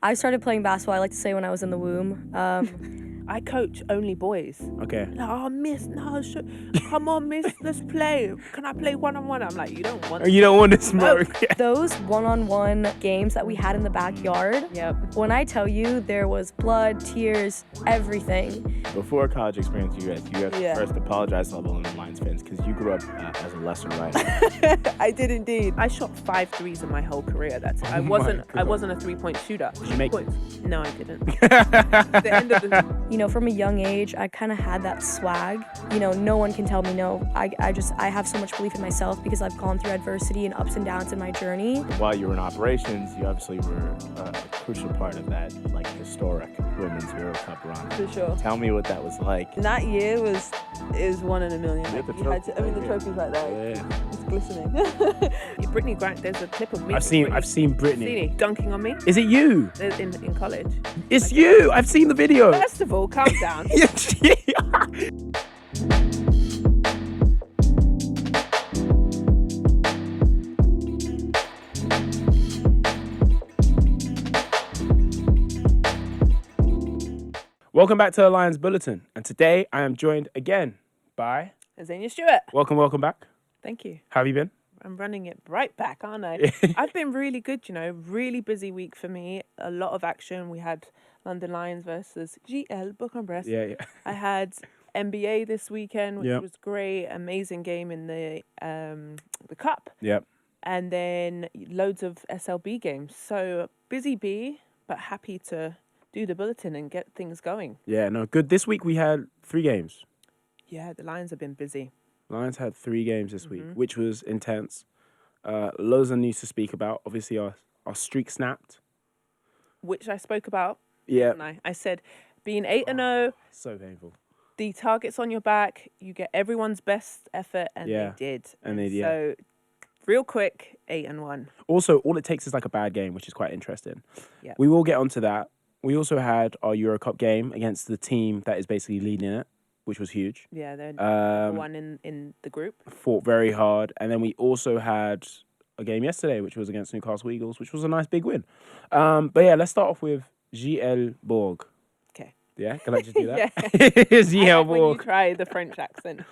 I started playing basketball, I like to say, when I was in the womb. I coach only boys. Okay. Like, oh, miss, no, come on, miss, let's play. Can I play one-on-one? I'm like, you don't want to smoke. Those one-on-one games that we had in the backyard, when I tell you there was blood, tears, everything. Before a college experience, you have to first apologize to all the Lions fans because you grew up as a lesser writer. I did indeed. I shot 5 threes in my whole career. I wasn't a 3-point shooter. Did you make points? No, I didn't. The end of the... You know, from a young age, I kind of had that swag. You know, no one can tell me no. I have so much belief in myself because I've gone through adversity and ups and downs in my journey. While you were in operations, you obviously were a crucial part of that, like, historic Women's Euro Cup run. For sure. Tell me what that was like. That year was one in a million. The trophy's right there. Yeah. It's glistening. Brittany Grant, there's a clip of me. I've seen Brittany. Dunking on me. Is it you? In college. It's you! I've seen the video! First of all, calm down. Welcome back to Lions Bulletin, and today I am joined again by... Azania Stewart. Welcome back. Thank you. How have you been? I'm running it right back, aren't I? I've been really good, you know, really busy week for me. A lot of action. We had London Lions versus GL Bourg-en-Bresse. Yeah. I had NBA this weekend, which was great. Amazing game in the Cup. Yep. And then loads of SLB games. So busy bee, but happy to do the bulletin and get things going. Yeah, no, good. This week we had 3 games. Yeah, the Lions have been busy. Lions had 3 games this week, which was intense. Loads of news to speak about. Obviously, our streak snapped. Which I spoke about. Yeah. I said, being 8-0. So painful. The target's on your back. You get everyone's best effort, and they did. And they did. So, real quick, 8-1. Also, all it takes is like a bad game, which is quite interesting. Yeah. We will get onto that. We also had our Euro Cup game against the team that is basically leading it, which was huge. Yeah, they're number 1 in the group. Fought very hard. And then we also had a game yesterday, which was against Newcastle Eagles, which was a nice big win. But yeah, let's start off with GL Bourg. Okay. Yeah, can I just do that? Yeah. GL Bourg. When you try the French accent.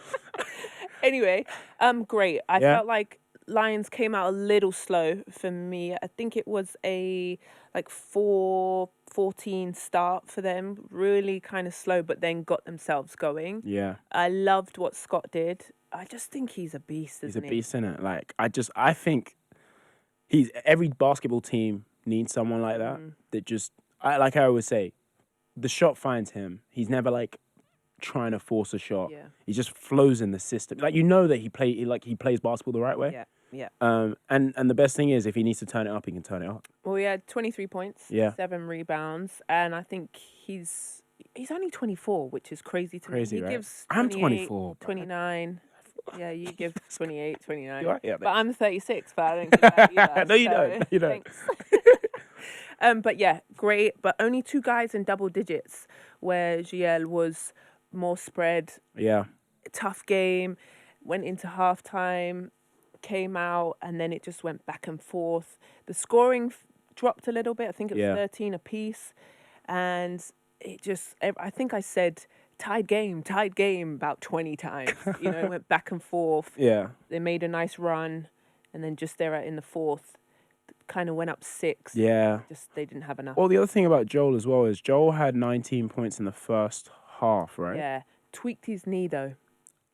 Anyway, great. I felt like Lions came out a little slow for me. I think it was a 4-14 start for them. Really kind of slow, but then got themselves going. Yeah. I loved what Scott did. I just think he's a beast, isn't he? He's a beast, isn't it? Like, I think every basketball team needs someone like that. That just, like I always say, the shot finds him. He's never like trying to force a shot. Yeah. He just flows in the system. Like, you know that he plays basketball the right way. Yeah. Yeah. And the best thing is, if he needs to turn it up, he can turn it up. Well, he had 23 points, 7 rebounds, and I think he's only 24, which is crazy to me. He right? gives I'm 24. 29. Yeah, you give 28, 29. You are? Yeah, but I'm 36, but I don't give that either. No, you don't. You don't. Thanks. But yeah, great. But only 2 guys in double digits, where GL was more spread. Yeah. Tough game. Went into halftime. Came out, and then it just went back and forth. The scoring dropped a little bit. I think it was 13 apiece, and it just, I think I said tied game about 20 times. You know, it went back and forth. Yeah. They made a nice run, and then just there in the fourth, kind of went up 6. Yeah. Just they didn't have enough. Well, the other thing about Joel as well is Joel had 19 points in the first half, right? Yeah. Tweaked his knee though.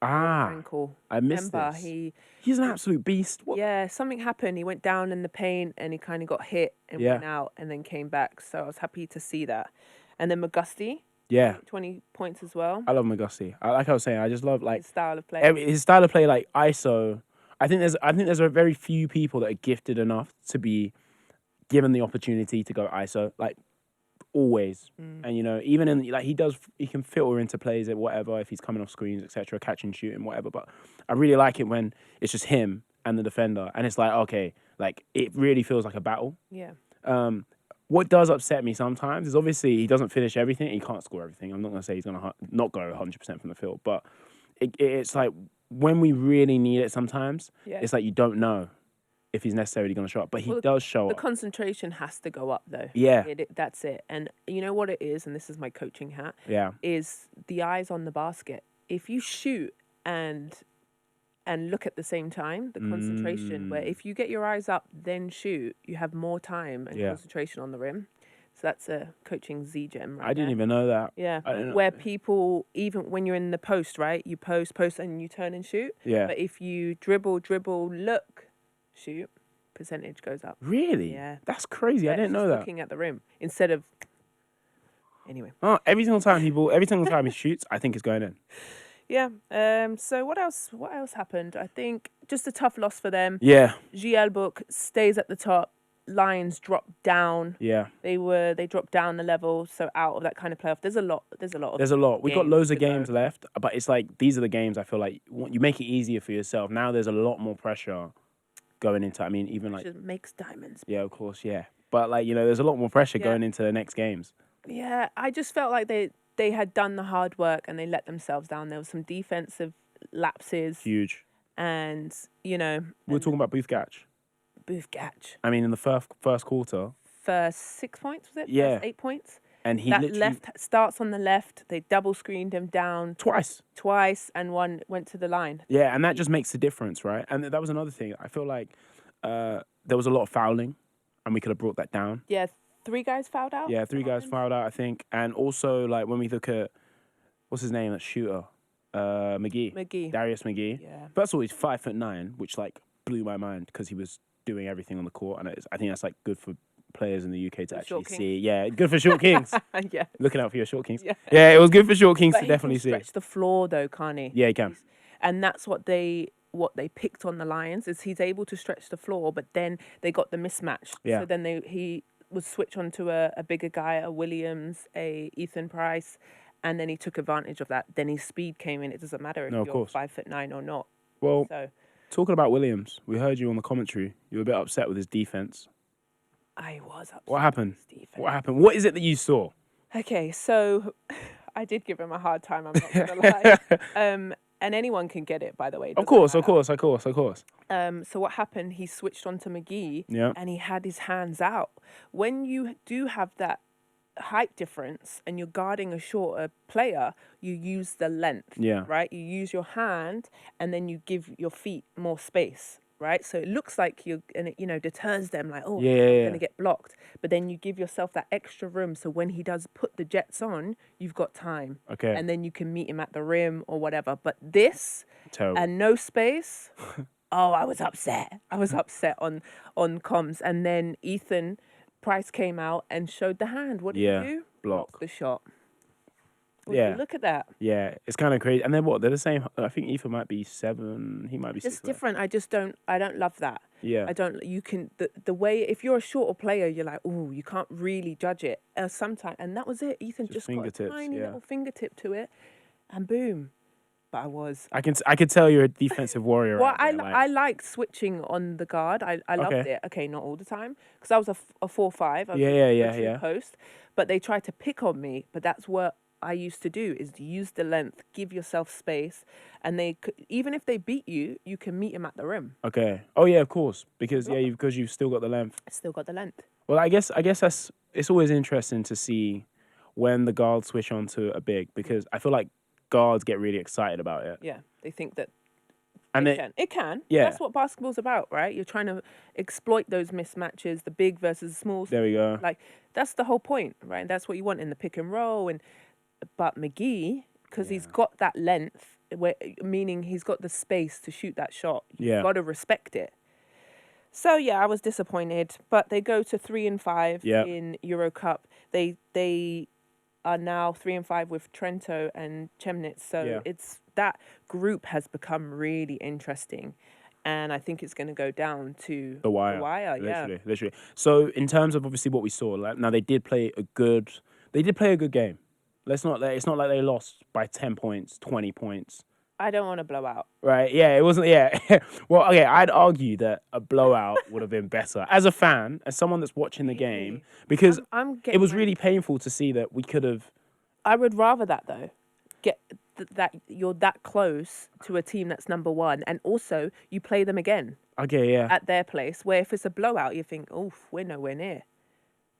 Ankle. I missed Remember, this. He's an absolute beast. What? Yeah, something happened. He went down in the paint and he kind of got hit and went out and then came back. So I was happy to see that. And then McGusty. Yeah. 20 points as well. I love McGusty. Like I was saying, I just love his style of play. His style of play, like ISO. I think there's a very few people that are gifted enough to be given the opportunity to go ISO. Like, always. And you know, even in like he can filter into plays at whatever if he's coming off screens, etc., catching, shooting, whatever. But I really like it when it's just him and the defender, and it's like, okay, like it really feels like a battle. Yeah. What does upset me sometimes is obviously he doesn't finish everything. He can't score everything. I'm not gonna say he's gonna not go 100% from the field, but it's like when we really need it sometimes, it's like you don't know. if he's necessarily going to show up, but he Well, does show The up. concentration has to go up though. Yeah. That's it. And you know what it is, and this is my coaching hat, Yeah. is the eyes on the basket. If you shoot and look at the same time, the concentration, where if you get your eyes up, then shoot, you have more time and concentration on the rim. So that's a coaching Z gem right I didn't there. even know that. Yeah, I didn't know. where people, even when you're in the post, right, you post, and you turn and shoot. Yeah. But if you dribble, look, shoot, percentage goes up. Really? Yeah. That's crazy. I Yeah, didn't it's know just that. looking at the rim instead of. Anyway. Oh, every single time he shoots, I think it's going in. Yeah. So what else? What else happened? I think just a tough loss for them. Yeah. Gielbook stays at the top. Lions dropped down. Yeah. They dropped down the level, so out of that kind of playoff. There's a lot. There's a lot. We've got loads of to go. games left, but it's like these are the games I feel like you make it easier for yourself. Now there's a lot more pressure going into. I mean, even like Which makes diamonds. yeah, of course, yeah. But like there's a lot more pressure going into the next games. Yeah, I just felt like they had done the hard work and they let themselves down. There was some defensive lapses. Huge. And We were talking about Booth Gatch. Booth Gatch. I mean, in the first quarter. First 6 points, was it? Yeah. First 8 points. And he that literally left starts on the left. They double screened him down twice, and one went to the line. Yeah, and that just makes the difference, right? And that was another thing. I feel like there was a lot of fouling, and we could have brought that down. Yeah, 3 guys fouled out. Yeah, 3 guys fouled out, I think. And also, like when we look at what's his name, that shooter, McGee, Darius McGee. Yeah. First of all, he's 5'9", which like blew my mind because he was doing everything on the court, and I think that's like good for players in the UK to actually see. Yeah, good for short kings. Yeah. Looking out for your short kings. Yeah. Yeah, it was good for short kings But to he definitely can see. stretch the floor though, can't he? Yeah, he can. And that's what they picked on the Lions is he's able to stretch the floor, but then they got the mismatch. Yeah. So then he was switch onto a bigger guy, a Williams, a Ethan Price, and then he took advantage of that. Then his speed came in. It doesn't matter if No, of you're course. 5'9" or not. Well, So talking about Williams, we heard you on the commentary. You were a bit upset with his defense. I was upset. What happened? with Stephen. What happened? What is it that you saw? Okay, so I did give him a hard time. I'm not gonna lie. And anyone can get it, by the way. Of course. So what happened? He switched on to McGee, Yeah. and he had his hands out. When you do have that height difference and you're guarding a shorter player, you use the length. Yeah. Right. You use your hand, and then you give your feet more space. Right. So it looks like and it deters them, like, oh, Yeah, I'm yeah. gonna get blocked. But then you give yourself that extra room, so when he does put the jets on, you've got time. Okay. And then you can meet him at the rim or whatever. But this Terrible. and no space. Oh, I was upset. I was upset on comms. And then Ethan Price came out and showed the hand. What did Yeah, he do? block. Blocked the shot. Would Yeah. you look at that. Yeah, it's kind of crazy. And then what? They're the same. I think Ethan might be 7. He might be 6. It's different. I don't love that. Yeah. You can, the way, if you're a shorter player, you're like, oh, you can't really judge it. Sometimes, and that was it. Ethan just got a fingertips, tiny yeah. little fingertip to it, and boom. But I could tell you're a defensive warrior. Well, out there, I liked switching on the guard. I loved Okay. it. Okay, not all the time, because I was a 4-5. I was Yeah, a true yeah. post, but they tried to pick on me. But that's what I used to do: is use the length, give yourself space, and even if they beat you, you can meet them at the rim. Okay. Oh yeah, of course. Because you've still got the length. I still got the length. Well, I guess it's always interesting to see when the guards switch on to a big, because I feel like guards get really excited about it. Yeah, they think that. And It can. Yeah. That's what basketball's about, right? You're trying to exploit those mismatches, the big versus the small. there we go. Like, that's the whole point, right? That's what you want in the pick and roll. But McGee, because he's got that length, meaning he's got the space to shoot that shot. Yeah. You've got to respect it. So, yeah, I was disappointed. But they go to 3-5 Yeah. in Euro Cup. They are now 3-5 with Trento and Chemnitz. So Yeah. it's that group has become really interesting. And I think it's going to go down to The wire. yeah. Literally. So in terms of obviously what we saw, like, now they did play a good game. It's not like they lost by 10 points, 20 points. I don't want to blow out. Right, yeah, it wasn't, yeah. Well, okay, I'd argue that a blowout would have been better. As a fan, as someone that's watching the game, because I'm it was really painful to see that we could have... I would rather that, though. that you're that close to a team that's number one, and also you play them again Okay, yeah. at their place. Where if it's a blowout, you think, "Oh, we're nowhere near.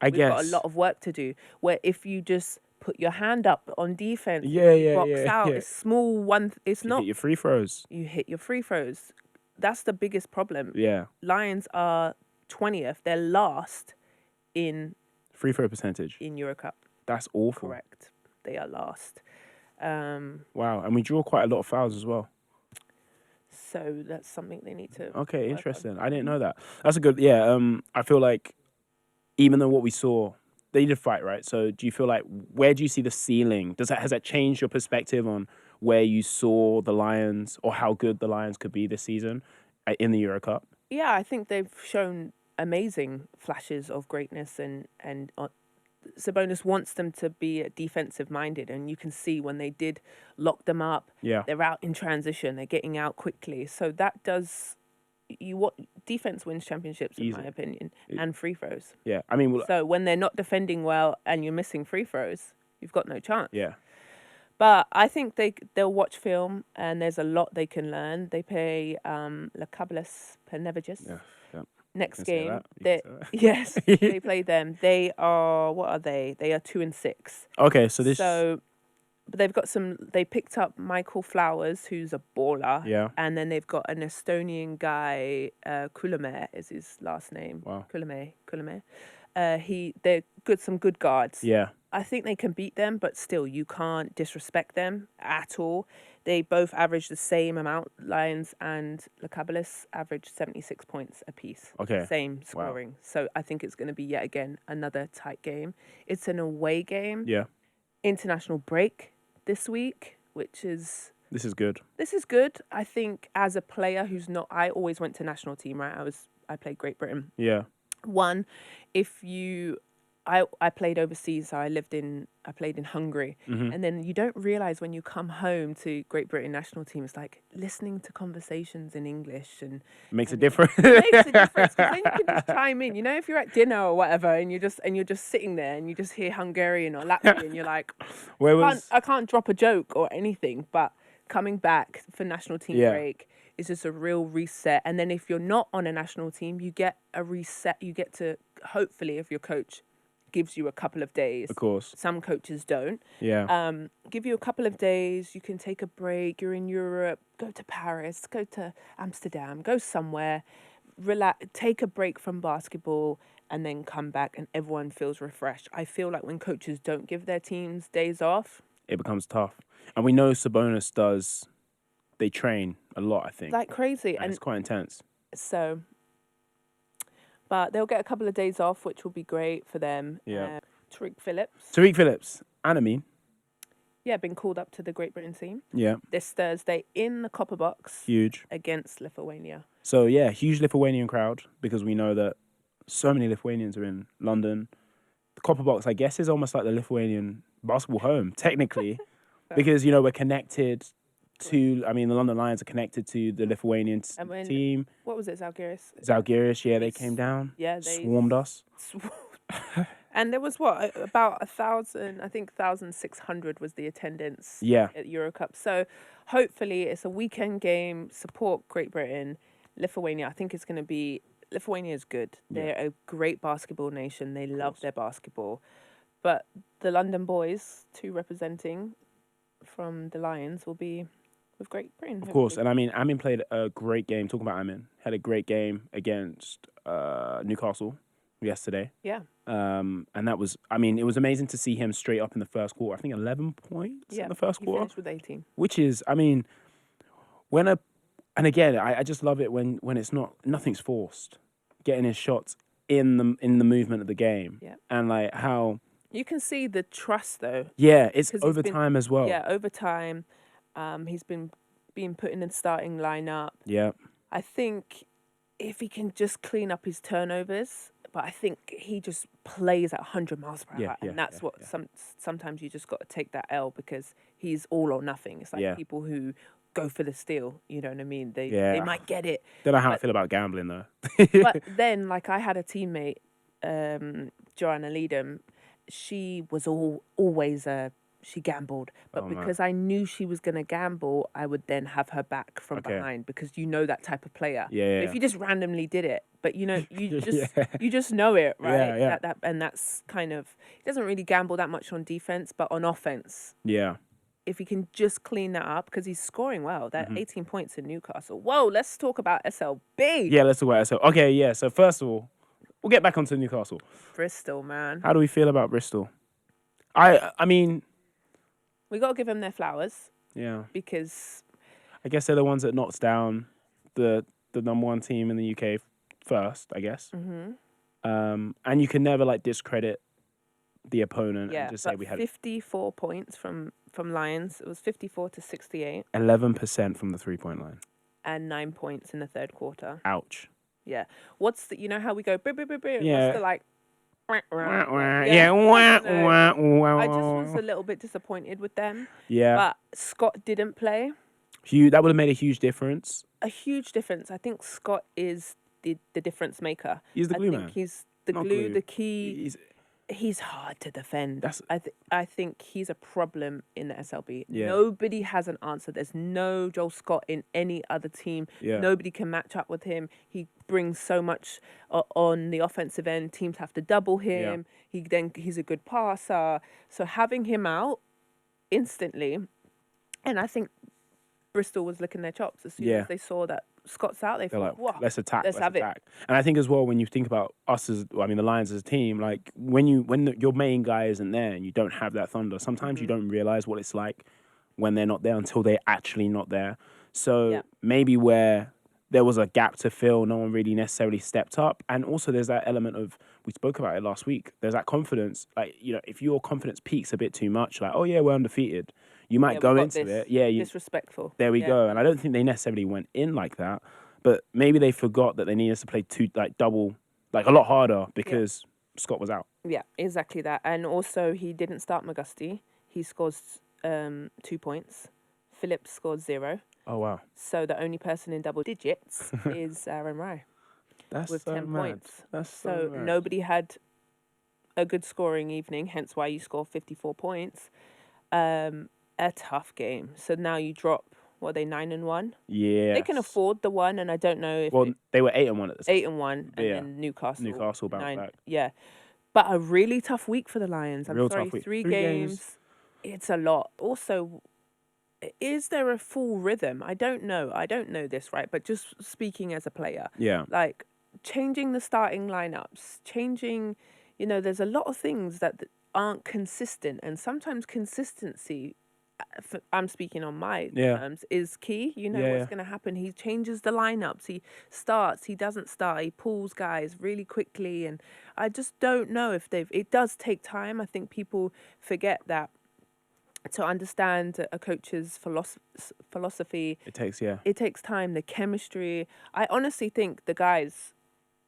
I We've guess. got a lot of work to do." Where if you just put your hand up on defense, box out, yeah. it's small one. It's You not. hit your free throws. You hit your free throws. That's the biggest problem. Yeah. Lions are 20th. They're last in Free throw percentage. Eurocup. That's awful. Correct. They are last. Wow. And we draw quite a lot of fouls as well. So that's something they need to. Okay, work interesting. on. I didn't know that. That's a good. Yeah. I feel like even though what we saw, they did fight, right? So do you feel like where do you see the ceiling? Has that changed your perspective on where you saw the Lions or how good the Lions could be this season in the Euro Cup? Yeah, I think they've shown amazing flashes of greatness, and Sabonis wants them to be defensive minded, and you can see when they did lock them up. Yeah. They're out in transition. They're getting out quickly. So that does. What defense wins championships, in my opinion, and free throws. Yeah, I mean, So when they're not defending well and you're missing free throws, you've got no chance. yeah, But I think they'll watch film, and there's a lot they can learn. They play Lacablis Penevagis. yeah. Next You can say game, that. You they can say yes, they play them. They are, what are they? They are 2-6. Okay, so this. But they've got some. They picked up Michael Flowers, who's a baller. Yeah. And then they've got an Estonian guy, Kullamäe is his last name. Wow. Kullamäe. They're good. Some good guards. Yeah. I think they can beat them, but still, you can't disrespect them at all. They both average the same amount. Lions and Lacablis average 76 points apiece. Okay. Same Wow. scoring. So I think it's going to be, yet again, another tight game. It's an away game. Yeah. International break this week, which is... This is good. This is good. I think as a player who's not... I always went to national team, right? I played Great Britain. Yeah. One, if you... I played overseas, so I played in Hungary. Mm-hmm. And then you don't realise when you come home to Great Britain national team, it's like listening to conversations in English and... Makes a difference. It makes a difference, because then you can just chime in. You know, if you're at dinner or whatever and you're just sitting there and you just hear Hungarian or Latvian, you're like, I can't drop a joke or anything, but coming back for national team break is just a real reset. And then if you're not on a national team, you get a reset. You get to, hopefully, if your coach gives you a couple of days. Of course. Some coaches don't. Yeah. Give you a couple of days. You can take a break. You're in Europe. Go to Paris. Go to Amsterdam. Go somewhere. Relax. Take a break from basketball and then come back and everyone feels refreshed. I feel like when coaches don't give their teams days off, it becomes tough. And we know Sabonis does. They train a lot, I think. Like crazy. And it's quite intense. So... But they'll get a couple of days off, which will be great for them. Yeah. Tariq Phillips. Annika. Yeah, been called up to the Great Britain team. Yeah. This Thursday in the Copper Box. Huge. Against Lithuania. So, yeah, huge Lithuanian crowd, because we know that so many Lithuanians are in London. The Copper Box, I guess, is almost like the Lithuanian basketball home, technically, because, you know, we're connected to, the London Lions are connected to the Lithuanian team. What was it, Zalgiris? Zalgiris, yeah, they came down. Yeah, they swarmed us. And there was about 1,000, I think 1,600 was the attendance at Eurocup. So hopefully it's a weekend game, support Great Britain, Lithuania. I think it's going to be, Lithuania is good. They're a great basketball nation. They love their basketball. But the London boys, 2 representing from the Lions, will be with Great Britain. Of course. And Amin played a great game. Talking about Amin, had a great game against Newcastle yesterday. Yeah. And that was, it was amazing to see him straight up in the first quarter. I think 11 points in the first quarter. Finished with 18. Which is, and again, I just love it when it's nothing's forced. Getting his shots in the movement of the game. Yeah. And like how... You can see the trust though. Yeah, it's overtime as well. Yeah, overtime. He's been being put in the starting lineup. Yeah. I think if he can just clean up his turnovers, but I think he just plays at 100 miles per hour. And that's what sometimes you just got to take that L, because he's all or nothing. It's like people who go for the steal, you know what I mean? They might get it. Don't know how I feel about gambling though. But then, like, I had a teammate, Joanna Leadham. She was always a she gambled. But Oh, man. because I knew she was going to gamble, I would then have her back from Okay. behind, because you know that type of player. Yeah. But if you just randomly did it, but you know, you just Yeah. you just know it, right? Yeah. And that's kind of, he doesn't really gamble that much on defense, but on offense, Yeah. if he can just clean that up, because he's scoring well. That Mm-hmm. 18 points in Newcastle. Whoa, let's talk about SLB. Yeah, let's talk about SL. Okay, yeah. So first of all, we'll get back onto Newcastle. Bristol, man. How do we feel about Bristol? I mean, We got to give them their flowers, yeah. because I guess they're the ones that knocks down the number one team in the UK first, I guess. Mm-hmm. And you can never like discredit the opponent yeah, and just say but we had 54 points from Lions. It was 54 to 68, 11% from the 3-point line. and 9 points in the third quarter. Ouch. Yeah. What's the, you know how we go, Yeah. what's the like, Yeah. I just was a little bit disappointed with them. Yeah. But Scott didn't play. That would have made a huge difference. A huge difference. I think Scott is the difference maker. He's the glue I think man. he's the Not glue, glue. the key. He's hard to defend. I think he's a problem in the SLB. Yeah. Nobody has an answer. There's no Joel Scott in any other team. Yeah. Nobody can match up with him. He brings so much on the offensive end. Teams have to double him. He's a good passer. So having him out instantly, and I think Bristol was licking their chops as soon as they saw that Scott's out. They're They're thought, like, "Whoa, let's attack. let's have attack. And I think as well, when you think about us the Lions as a team, like when your main guy isn't there and you don't have that thunder, sometimes you don't realize what it's like when they're not there until they're actually not there. So maybe where there was a gap to fill, no one really necessarily stepped up. And also there's that element of, we spoke about it last week, there's that confidence. Like, you know, if your confidence peaks a bit too much, like, oh yeah, we're undefeated, you might go into it. Yeah, disrespectful. There we go. And I don't think they necessarily went in like that, but maybe they forgot that they needed to play a lot harder because Scott was out. Yeah, exactly that. And also he didn't start Magusti. He scores 2 points. Phillips scored 0. Oh, wow. So the only person in double digits is Aaron Rye with 10 points. That's so mad. nobody had a good scoring evening, hence why you score 54 points. A tough game. So now you drop, what are they, 9-1? Yeah. They can afford the one, and I don't know if they were 8-1 at the time. 8-1, and then Newcastle bounced 9. back. Yeah. But a really tough week for the Lions. I'm Real sorry, tough week. 3 3 games. It's a lot. Also, is there a full rhythm? I don't know. I don't know this, right? But just speaking as a player, like changing the starting lineups, there's a lot of things that aren't consistent, and sometimes consistency, I'm speaking on my terms, is key. What's going to happen. He changes the lineups. He starts. He doesn't start. He pulls guys really quickly, and I just don't know if it does take time. I think people forget that. To understand a coach's philosophy, it takes time. The chemistry. I honestly think the guys,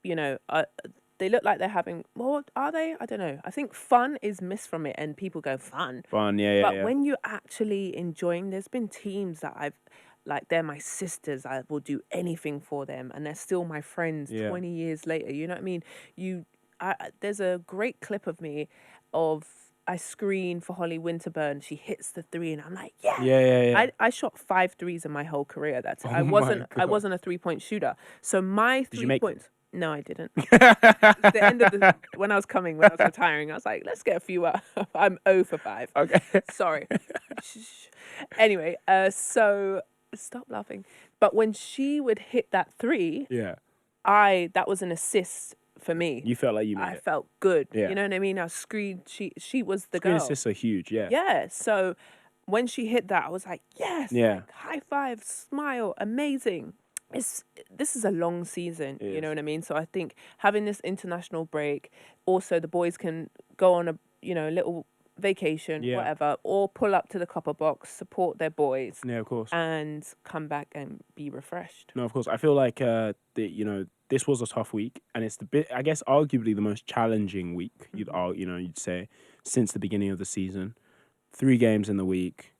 they look like they're having. Well, are they? I don't know. I think fun is missed from it, and people go fun. But when you're actually enjoying, there's been teams that they're my sisters. I will do anything for them, and they're still my friends 20 years later. You know what I mean? There's a great clip of me of. I screen for Holly Winterburn. She hits the 3, and I'm like, yeah. I shot 5 threes in my whole career. I wasn't a 3-point shooter. So my 3 points. No, I didn't. The end of when I was retiring, I was like, let's get a few up. I'm 0 for 5. Okay. Sorry. Anyway, so stop laughing. But when she would hit that 3, that was an assist. For me, you felt like you made I felt good. Yeah. You know what I mean? I screened. She was the Screen girl. assists are huge. Yeah. Yeah. So when she hit that, I was like, yes. Yeah. Like, high five, smile, amazing. This is a long season. You know what I mean? So I think having this international break, also the boys can go on a little vacation, whatever, or pull up to the Copper Box, support their boys. Yeah, of course. And come back and be refreshed. No, of course. I feel like this was a tough week, and it's arguably the most challenging week you'd say since the beginning of the season. 3 games in the week,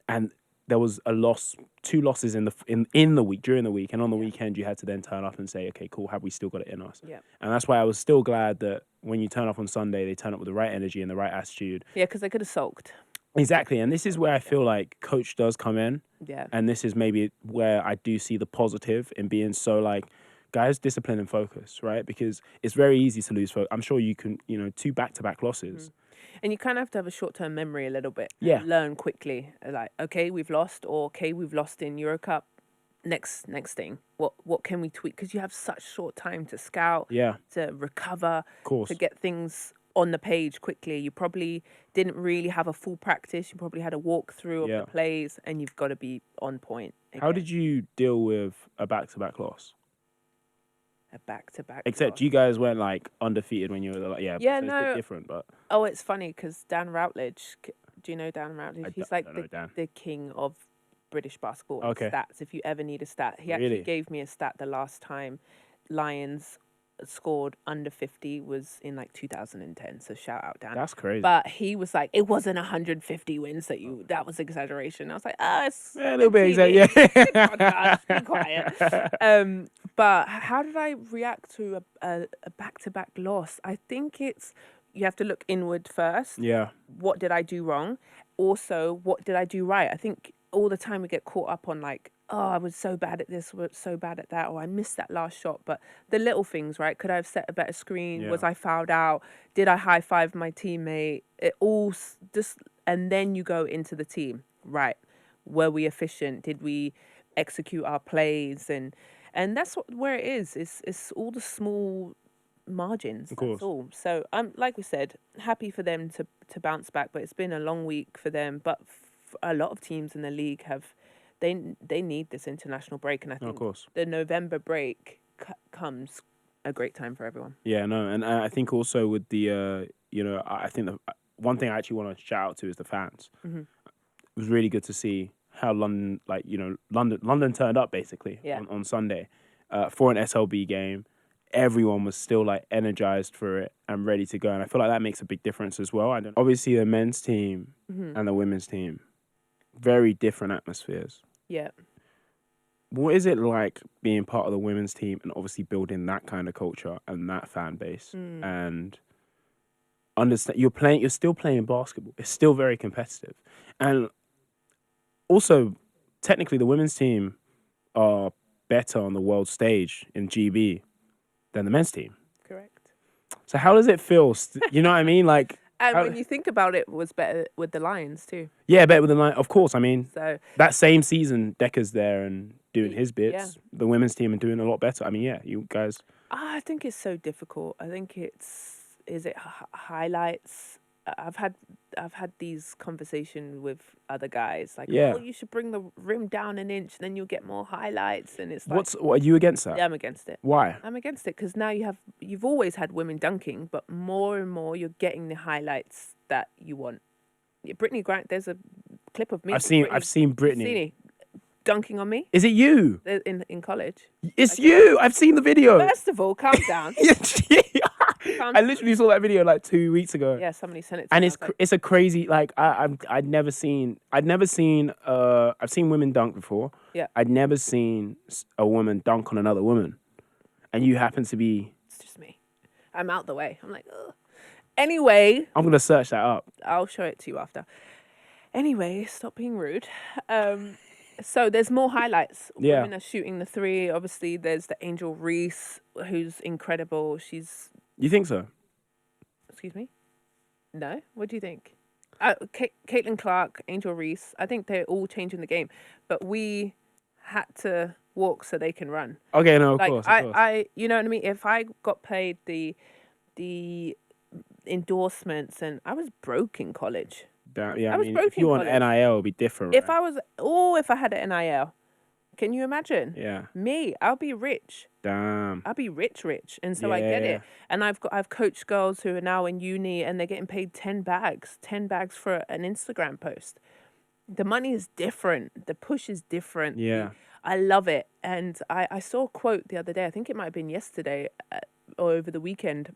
and there was a loss, 2 losses in the week, during the week, and on the weekend you had to then turn up and say, okay, cool, have we still got it in us? Yeah. And that's why I was still glad that when you turn up on Sunday, they turn up with the right energy and the right attitude. Yeah, because they could have sulked. Exactly. And this is where I feel like coach does come in. Yeah. And this is maybe where I do see the positive in being so like, guys, discipline and focus, right? Because it's very easy to lose focus. I'm sure you can, 2 back-to-back losses. And you kind of have to have a short-term memory a little bit. Yeah. Learn quickly. Like, okay, we've lost, or okay, we've lost in Euro Cup. Next thing. What can we tweak? Because you have such short time to scout, to recover, to get things on the page quickly. You probably didn't really have a full practice. You probably had a walkthrough of the plays, and you've got to be on point. Again. How did you deal with a back-to-back loss? A back-to-back Except loss. you guys weren't like undefeated when you were like, so no. it's a bit different, but... Oh, it's funny because Dan Routledge, do you know Dan Routledge? He's like the king of British basketball and stats. If you ever need a stat, he actually gave me a stat the last time Lions scored under 50 was in like 2010. So shout out Dan. That's crazy. But he was like, it wasn't 150 wins that was exaggeration. I was like, it's a little bit exaggeration. Be quiet. But how did I react to a back-to-back loss? I think you have to look inward first. Yeah. What did I do wrong? Also, what did I do right? I think all the time we get caught up on like, oh, I was so bad at this, was so bad at that, or I missed that last shot. But the little things, right? Could I have set a better screen? Yeah. Was I fouled out? Did I high five my teammate? It all just, and then you go into the team, right? Were we efficient? Did we execute our plays? And that's where it is. It's all the small margins. Of course. That's all. So I'm like we said, happy for them to bounce back. But it's been a long week for them. But a lot of teams in the league they need this international break, and I think the November break comes a great time for everyone. Yeah, no, and I think also with the I think the one thing I actually want to shout out to is the fans. Mm-hmm. It was really good to see how London turned up basically on Sunday for an SLB game. Everyone was still like energized for it and ready to go, and I feel like that makes a big difference as well. Obviously, the men's team and the women's team, very different atmospheres. Yeah. What is it like being part of the women's team and obviously building that kind of culture and that fan base and understand you're still playing basketball. It's still very competitive. And also, technically the women's team are better on the world stage in GB than the men's team. Correct. So how does it feel? You know what I mean? Like, and when you think about it, was better with the Lions too. Yeah, better with the Lions. Of course, I mean, so that same season, Decker's there and doing his bits. Yeah. The women's team are doing a lot better. I mean, yeah, you guys. I think it's so difficult. I think is it highlights. I've had these conversations with other guys like, oh, you should bring the rim down an inch, then you'll get more highlights. And it's like, what are you against that? Yeah, I'm against it. Why? I'm against it because now you've always had women dunking, but more and more you're getting the highlights that you want. Brittany Grant, there's a clip of me. I've seen Brittany dunking on me. Is it you? In college. It's you. I've seen the video. First of all, calm down. I literally saw that video like 2 weeks ago. Yeah, somebody sent it to me. And it's a crazy, like, I've seen women dunk before. Yeah. I'd never seen a woman dunk on another woman. And you happen to be... It's just me. I'm out the way. I'm like, ugh. Anyway. I'm going to search that up. I'll show it to you after. Anyway, stop being rude. So there's more highlights. Yeah. Women are shooting the three. Obviously, there's the Angel Reese, who's incredible. She's... You think so? Excuse me? No? What do you think? Caitlin Clark, Angel Reese. I think they're all changing the game. But we had to walk so they can run. Okay, no, of course. You know what I mean? If I got paid the endorsements, and I was broke in college. Yeah, I mean, if you want NIL, it would be different. If I had an NIL, can you imagine? Yeah. Me, I'll be rich. Damn. I'll be rich. And so I get it. And I've coached girls who are now in uni and they're getting paid 10 bags for an Instagram post. The money is different. The push is different. Yeah. I love it. And I saw a quote the other day. I think it might have been yesterday or over the weekend.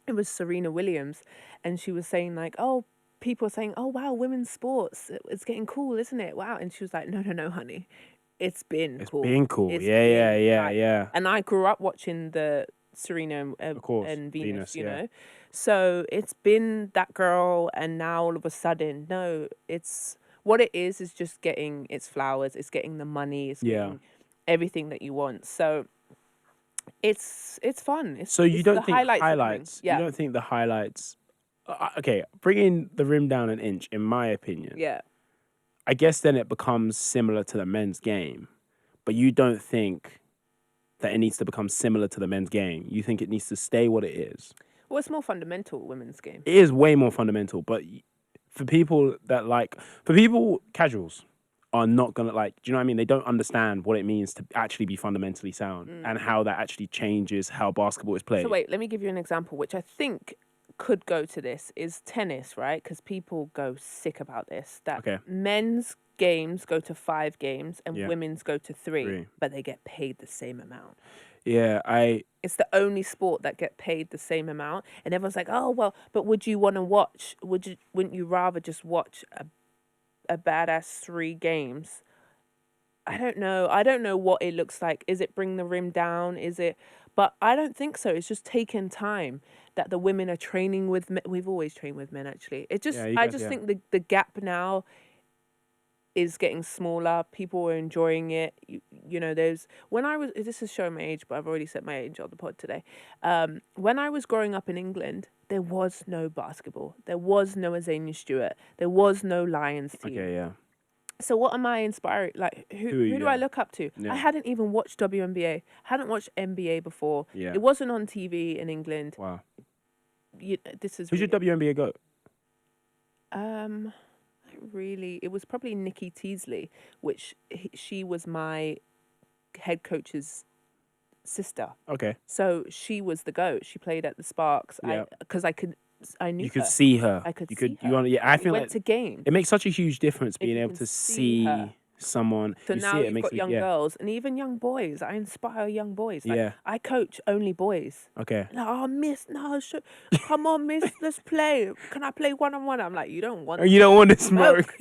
It was Serena Williams. And she was saying like, oh, people are saying, oh, wow, women's sports. It's getting cool, isn't it? Wow. And she was like, no, honey. It's been cool. It's been cool. Yeah. And I grew up watching the Serena and Venus, you know. So it's been that girl, and now all of a sudden, no, it's what it is just getting its flowers, it's getting the money, it's getting everything that you want. So it's fun. So you it's don't the think highlights? are coming. highlights? Yeah. You don't think the highlights? Okay, bringing the rim down an inch, in my opinion. Yeah. I guess then it becomes similar to the men's game, but you don't think that it needs to become similar to the men's game. You think it needs to stay what it is. Well, it's more fundamental, women's game. It is way more fundamental, but for people casuals are not gonna like. Do you know what I mean? They don't understand what it means to actually be fundamentally sound and how that actually changes how basketball is played. So wait, let me give you an example, which I think could go to this, is tennis, right? Because people go sick about this. That men's games go to 5 games and women's go to 3, but they get paid the same amount. Yeah, It's the only sport that get paid the same amount, and everyone's like, "Oh well, but would you want to watch? Wouldn't you rather just watch a badass 3 games?" I don't know. I don't know what it looks like. Is it bring the rim down? Is it? But I don't think so. It's just taking time that the women are training with men. We've always trained with men, actually. It just, I just think the gap now is getting smaller. People are enjoying it. You know, this is showing my age, but I've already said my age on the pod today. When I was growing up in England, there was no basketball. There was no Azania Stewart. There was no Lions team. okay, yeah. So what am I inspired? Like, who do I look up to? Yeah. I hadn't even watched WNBA. hadn't watched NBA before. Yeah. It wasn't on TV in England. Wow. This is Who's your WNBA goat? really, it was probably Nikki Teasley, which she was my head coach's sister. Okay. So she was the GOAT. She played at the Sparks. Yeah. Because I knew You her. could see her. I could you see could, her. You want, yeah, I feel went like to games. it makes such a huge difference being you able can to see her. someone. So you now see it, it you've makes got young girls and even young boys. I inspire young boys. Like, Yeah. I coach only boys. Okay. Like, oh, miss, no, come on, miss, let's play. Can I play one-on-one? I'm like, you don't want. You don't want to smoke.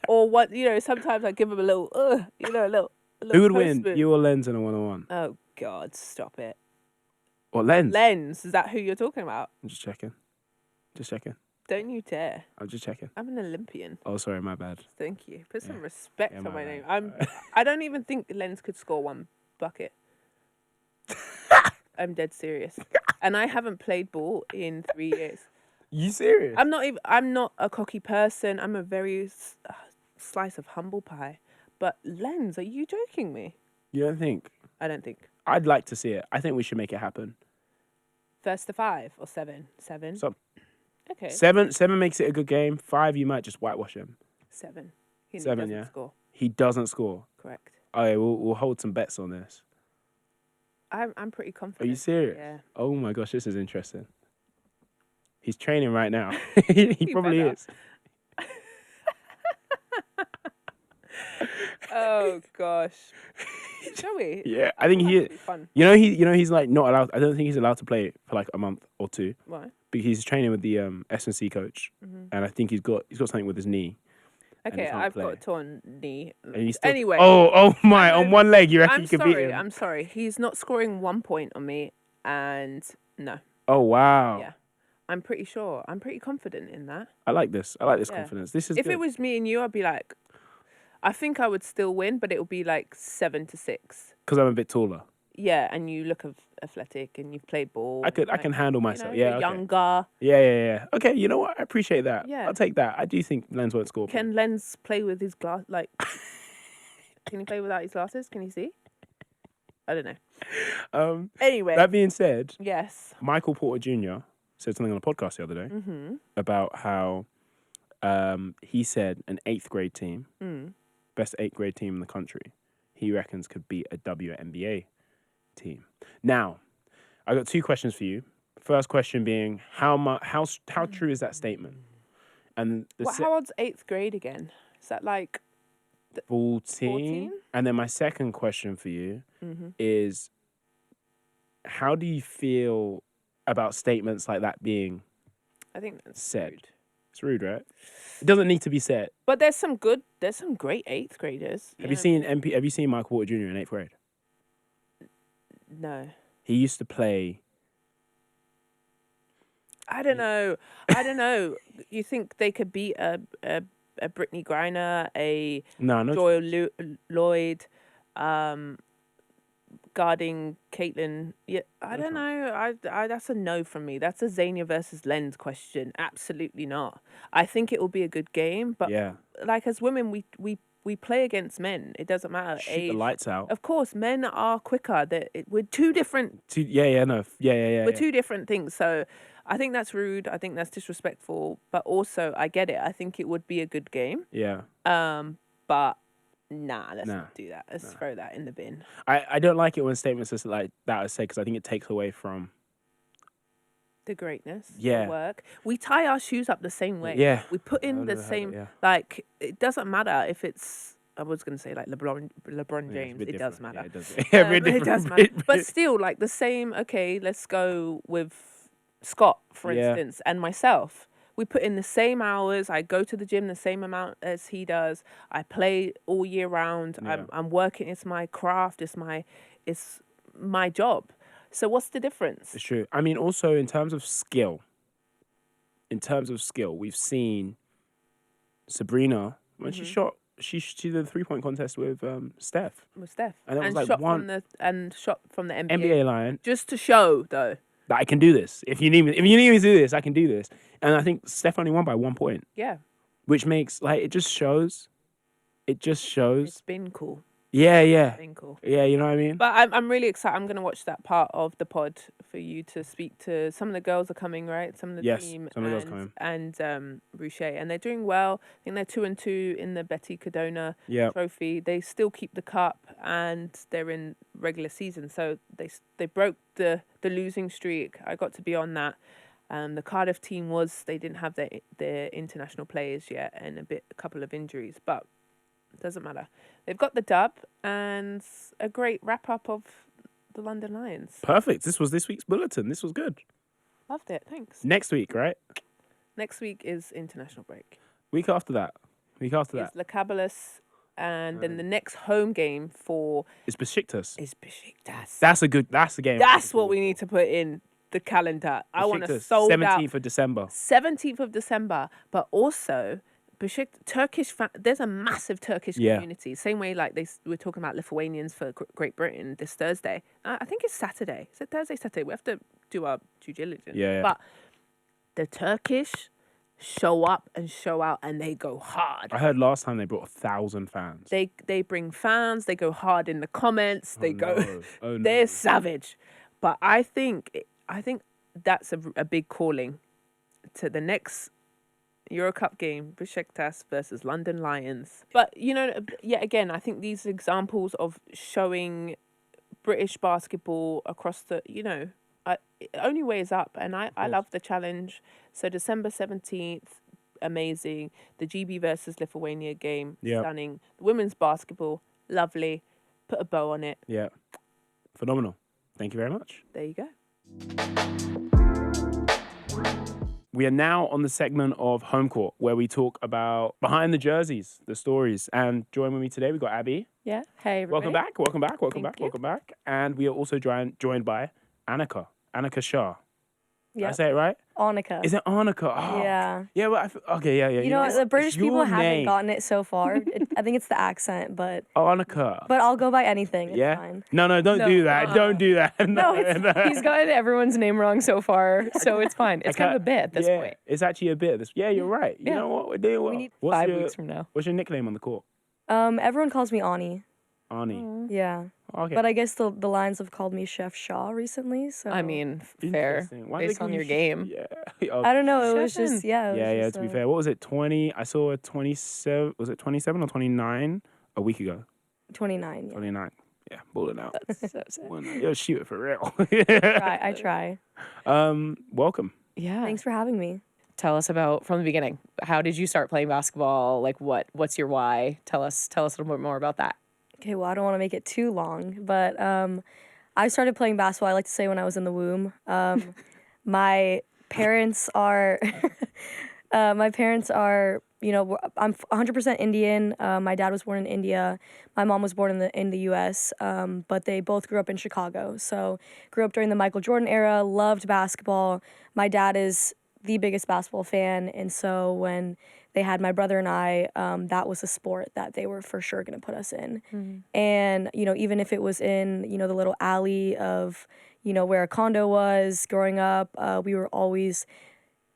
Or what? You know, sometimes I give them a little, a little. Who would win? postman. You or Lenz in a 1-on-1? Oh God, stop it. Or Lenz? Lenz, is that who you're talking about? I'm just checking. Just checking. Don't you dare. I'm just checking. I'm an Olympian. Oh, sorry, my bad. Thank you. Put some respect on my name. bad. I don't even think Lenz could score 1 bucket. I'm dead serious. And I haven't played ball in 3 years. You serious? I'm not a cocky person. I'm a very slice of humble pie. But Lenz, are you joking me? You don't think? I don't think. I'd like to see it. I think we should make it happen. 1st to 5 or 7? 7. So Okay. 7 makes it a good game. 5, you might just whitewash him. 7. He 7, doesn't yeah. score. He doesn't score. Correct. Okay, we'll hold some bets on this. I'm pretty Are confident. you serious? Yeah. Oh my gosh, this is interesting. He's training right now. he probably better. is. Oh gosh. Shall we? Yeah, I think he is. Fun. He's like not allowed. I don't think he's allowed to play for like a month or 2. Why? Because he's training with the S&C coach, and I think he's got something with his knee. Okay, can't I've play. got a torn knee. And he's still, Anyway. Oh my! On one leg, you reckon I'm you could sorry. beat him? I'm sorry. He's not scoring 1 point on me, and no. Oh wow! Yeah. I'm pretty sure. I'm pretty confident in that. I like this. I like this Yeah. confidence. This is. If good. it was me and you, I'd be like, I think I would still win, but it would be like 7 to 6. Because I'm a bit taller. Yeah, and you look athletic, and you've played ball. I can handle myself. You're yeah. Okay. younger. Yeah. Okay, you know what? I appreciate that. Yeah. I'll take that. I do think Lenz won't score. Can Lenz play with his glass? Like, can he play without his glasses? Can he see? I don't know. Anyway. That being said, Yes. Michael Porter Jr. said something on a podcast the other day about how he said an 8th grade team, best 8th grade team in the country, he reckons could beat a WNBA team. Now, I got 2 questions for you. First question being how true is that statement? And How old's 8th grade again? Is that like 14? And then my second question for you is how do you feel about statements like that being I think that's said? rude. It's rude, right? It doesn't need to be said. But there's some great 8th graders. Have you seen Michael Porter Jr. in 8th grade? No. He used to play I don't know. You think they could beat a Brittany Griner, a No Joy chance. Lloyd, guarding Caitlin? Yeah, I No don't chance. know. I that's a no from me. That's a Azania versus Lenz question. Absolutely not. I think it will be a good game, but Yeah. like as women, we play against men. It doesn't matter Shoot the age. lights out. Of course, men are quicker. We're two different. Yeah. We're two different things. So I think that's rude. I think that's disrespectful. But also, I get it. I think it would be a good game. Yeah. But nah, let's Nah, not do that. Let's throw that in the bin. I don't like it when statements like that are said because I think it takes away from. The greatness, Yeah. the work. We tie our shoes up the same way. Yeah. We put in I've the never heard same. it, yeah. Like it doesn't matter if it's. I was gonna say like LeBron Yeah, it's a James. bit It does different. matter. Yeah, it does. Yeah, bit It different. does matter. But still, like the same. Okay, let's go with Scott, for Yeah. instance, and myself. We put in the same hours. I go to the gym the same amount as he does. I play all year round. Yeah. I'm working. It's my craft. It's my job. So what's the difference? It's true. I mean, also in terms of skill, we've seen Sabrina when she shot. She did the 3-point contest with Steph. With Steph, And that was like shot one- from the NBA. NBA line. Just to show though. That I can do this. If you need me to do this, I can do this. And I think Steph only won by 1 point, Yeah, which makes like it just shows. it's been cool. Yeah. Been cool. Yeah, you know what I mean? But I'm really excited. I'm gonna watch that part of the pod for you to speak to. Some of the girls are coming, right? Some of the Yes, team some of the girls coming. and Ruchae, and they're doing well. I think they're 2-2 in the Betty Cardona Yeah. trophy. They still keep the cup, and they're in regular season. So they broke the losing streak. I got to be on that. The Cardiff team they didn't have their international players yet, and a couple of injuries, but it doesn't matter. They've got the dub and a great wrap up of the London Lions. Perfect. This was this week's bulletin. This was good. Loved it. Thanks. Next week, right? Next week is international break. Week after that. It's Le Cabalus, and then the next home game It's Besiktas. is Besiktas. That's a game. That's what we need to put in the calendar. I want to Besiktas, sold 17th out of December. 17th of December, but also Turkish. There's a massive Turkish Yeah. community. Same way like we're talking about Lithuanians for Great Britain this Thursday. I think it's Saturday. Is it Thursday? Saturday. We have to do our due diligence. Yeah. But the Turkish show up and show out, and they go hard. I heard last time they brought 1,000 fans. They bring fans. They go hard in the comments. They go. No. Oh, no. They're savage. But I think that's a big calling to the next Euro Cup game, Besiktas versus London Lions. But, yet again, I think these examples of showing British basketball across the, only way is up. And I love the challenge. So December 17th, amazing. The GB versus Lithuania game, Yep. stunning. The women's basketball, lovely. Put a bow on it. Yeah. Phenomenal. Thank you very much. There you go. We are now on the segment of Home Court where we talk about behind the jerseys, the stories. And join with me today, we've got Abby. Yeah. Hey, everybody. Welcome back. And we are also joined by Annika Shah. Did I Yeah. say it right? Annika. Is it Annika? Oh. Yeah. Yeah, well, okay, yeah. You know, it's- the British it's your people haven't name. gotten it so far. I think it's the accent, but Annika. I'll go by anything. It's Yeah? fine. No, don't No, do that. Don't do that. No, He's gotten everyone's name wrong so far, so it's fine. It's kind of a bit at this yeah, point. It's actually a bit of this. Yeah, you're right. You Yeah. know what? We're doing well. We need What's 5 your, weeks from now. What's your nickname on the court? Everyone calls me Ani. Arnie. Yeah. Okay. But I guess the Lions have called me Chef Shah recently, so I mean, fair, Interesting. Why do they based call on you your game. Yeah. Oh, I don't know. It was Chefin'. just yeah. to be fair. What was it? 20? I saw a 27. Was it 27 or 29 a week ago? 29. Yeah. 29. Yeah, balling out. So sad. Yo, shoot it for real. I try. Welcome. Yeah. Thanks for having me. Tell us about from the beginning. How did you start playing basketball? Like, what's your why? Tell us a little bit more about that. Okay, well, I don't want to make it too long, but I started playing basketball, I like to say, when I was in the womb. My parents are, I'm 100% Indian. My dad was born in India. My mom was born in the U.S., but they both grew up in Chicago. So grew up during the Michael Jordan era, loved basketball. My dad is the biggest basketball fan, and so when they had my brother and I, that was a sport that they were for sure going to put us in. And, even if it was in, the little alley of, where a condo was growing up, we were always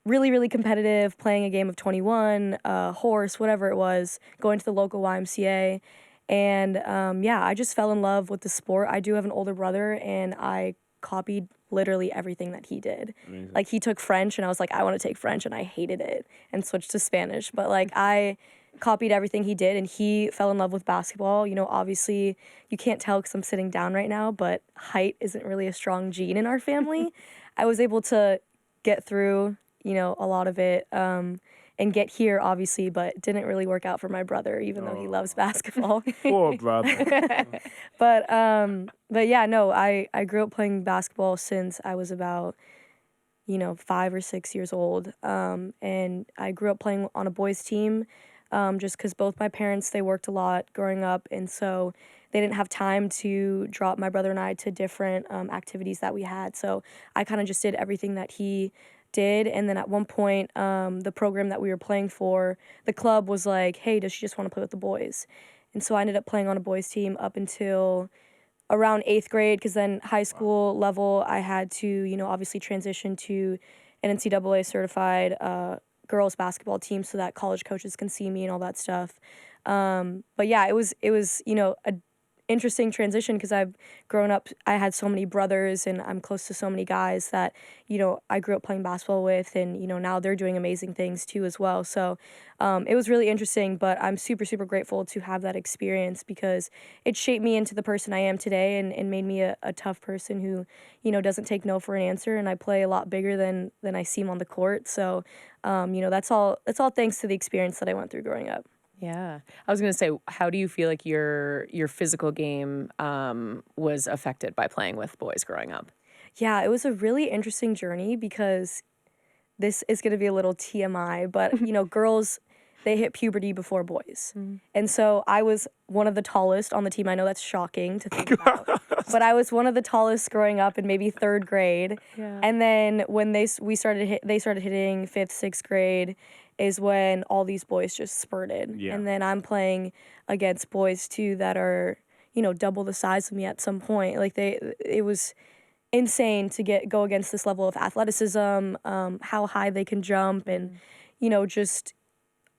really, really competitive, playing a game of 21, horse, whatever it was, going to the local YMCA. And I just fell in love with the sport. I do have an older brother, and I copied literally everything that he did. Amazing. Like, he took French, and I was like, I want to take French, and I hated it and switched to Spanish. But like, I copied everything he did, and he fell in love with basketball. Obviously, you can't tell because I'm sitting down right now, but height isn't really a strong gene in our family. I was able to get through, a lot of it, and get here, obviously, but didn't really work out for my brother, even though he loves basketball. Poor brother. But yeah, no, I grew up playing basketball since I was about, 5 or 6 years old. And I grew up playing on a boys team, just because both my parents, they worked a lot growing up, and so they didn't have time to drop my brother and I to different activities that we had. So I kind of just did everything that he did. And then at one point, the program that we were playing for, the club was like, hey, does she just want to play with the boys? And so I ended up playing on a boys team up until around 8th grade, because then high school level, I had to, obviously transition to an NCAA certified girls basketball team so that college coaches can see me and all that stuff. But yeah, it was, a interesting transition because I've grown up, I had so many brothers and I'm close to so many guys that, I grew up playing basketball with, and, now they're doing amazing things too as well. So it was really interesting, but I'm super, super grateful to have that experience because it shaped me into the person I am today and made me a tough person who, doesn't take no for an answer. And I play a lot bigger than I seem on the court. So, that's all thanks to the experience that I went through growing up. Yeah. I was going to say, how do you feel like your physical game was affected by playing with boys growing up? Yeah, it was a really interesting journey because this is going to be a little TMI, but, girls, they hit puberty before boys. And so I was one of the tallest on the team. I know that's shocking to think about, but I was one of the tallest growing up in maybe 3rd grade. Yeah. And then when they started hitting 5th, 6th grade is when all these boys just spurted. Yeah. And then I'm playing against boys too that are, double the size of me at some point. Like it was insane to go against this level of athleticism, how high they can jump, and just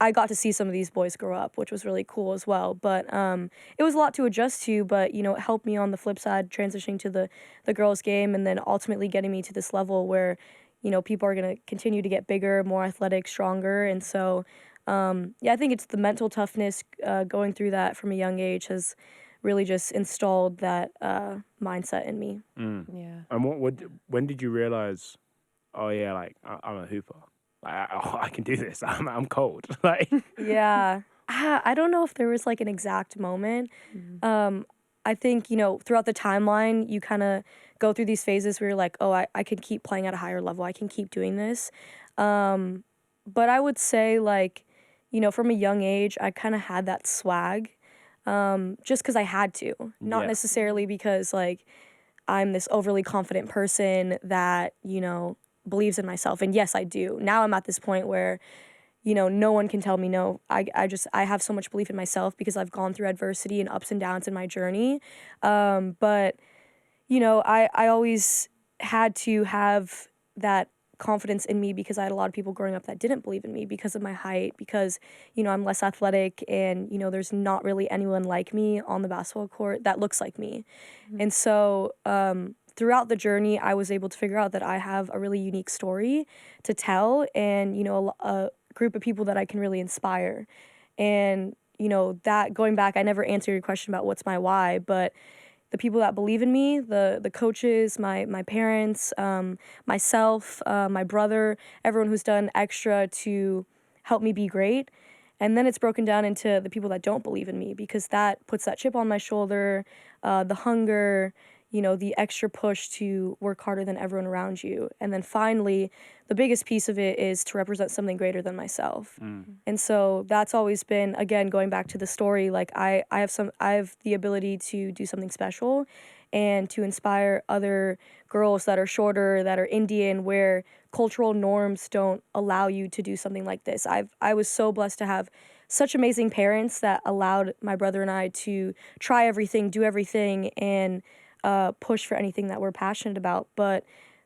I got to see some of these boys grow up, which was really cool as well. But it was a lot to adjust to, but it helped me on the flip side transitioning to the girls game, and then ultimately getting me to this level where people are going to continue to get bigger, more athletic, stronger. And so I think it's the mental toughness going through that from a young age has really just installed that mindset in me. Yeah. And when did you realize, oh yeah, like I'm a hooper? Like, I can do this. I'm cold. Like, Yeah. I don't know if there was like an exact moment. I think, throughout the timeline, you kind of go through these phases where you're like, oh, I can keep playing at a higher level. I can keep doing this. But I would say, like, from a young age, I kind of had that swag just because I had to. Not Yeah. necessarily because, like, I'm this overly confident person that, believes in myself. And yes, I do. Now I'm at this point where, no one can tell me no. I have so much belief in myself because I've gone through adversity and ups and downs in my journey. But, I always had to have that confidence in me because I had a lot of people growing up that didn't believe in me because of my height, because, I'm less athletic, and, there's not really anyone like me on the basketball court that looks like me. And so, throughout the journey, I was able to figure out that I have a really unique story to tell, and, a group of people that I can really inspire. And, that going back, I never answered your question about what's my why, but the people that believe in me, the coaches, my parents, myself, my brother, everyone who's done extra to help me be great. And then it's broken down into the people that don't believe in me, because that puts that chip on my shoulder, the hunger, the extra push to work harder than everyone around you. And then finally, the biggest piece of it is to represent something greater than myself. And so that's always been, again, going back to the story, like I have the ability to do something special. and to inspire other girls that are shorter, that are Indian, where cultural norms don't allow you to do something like this. I was so blessed to have such amazing parents that allowed my brother and I to try everything, do everything, and push for anything that we're passionate about. But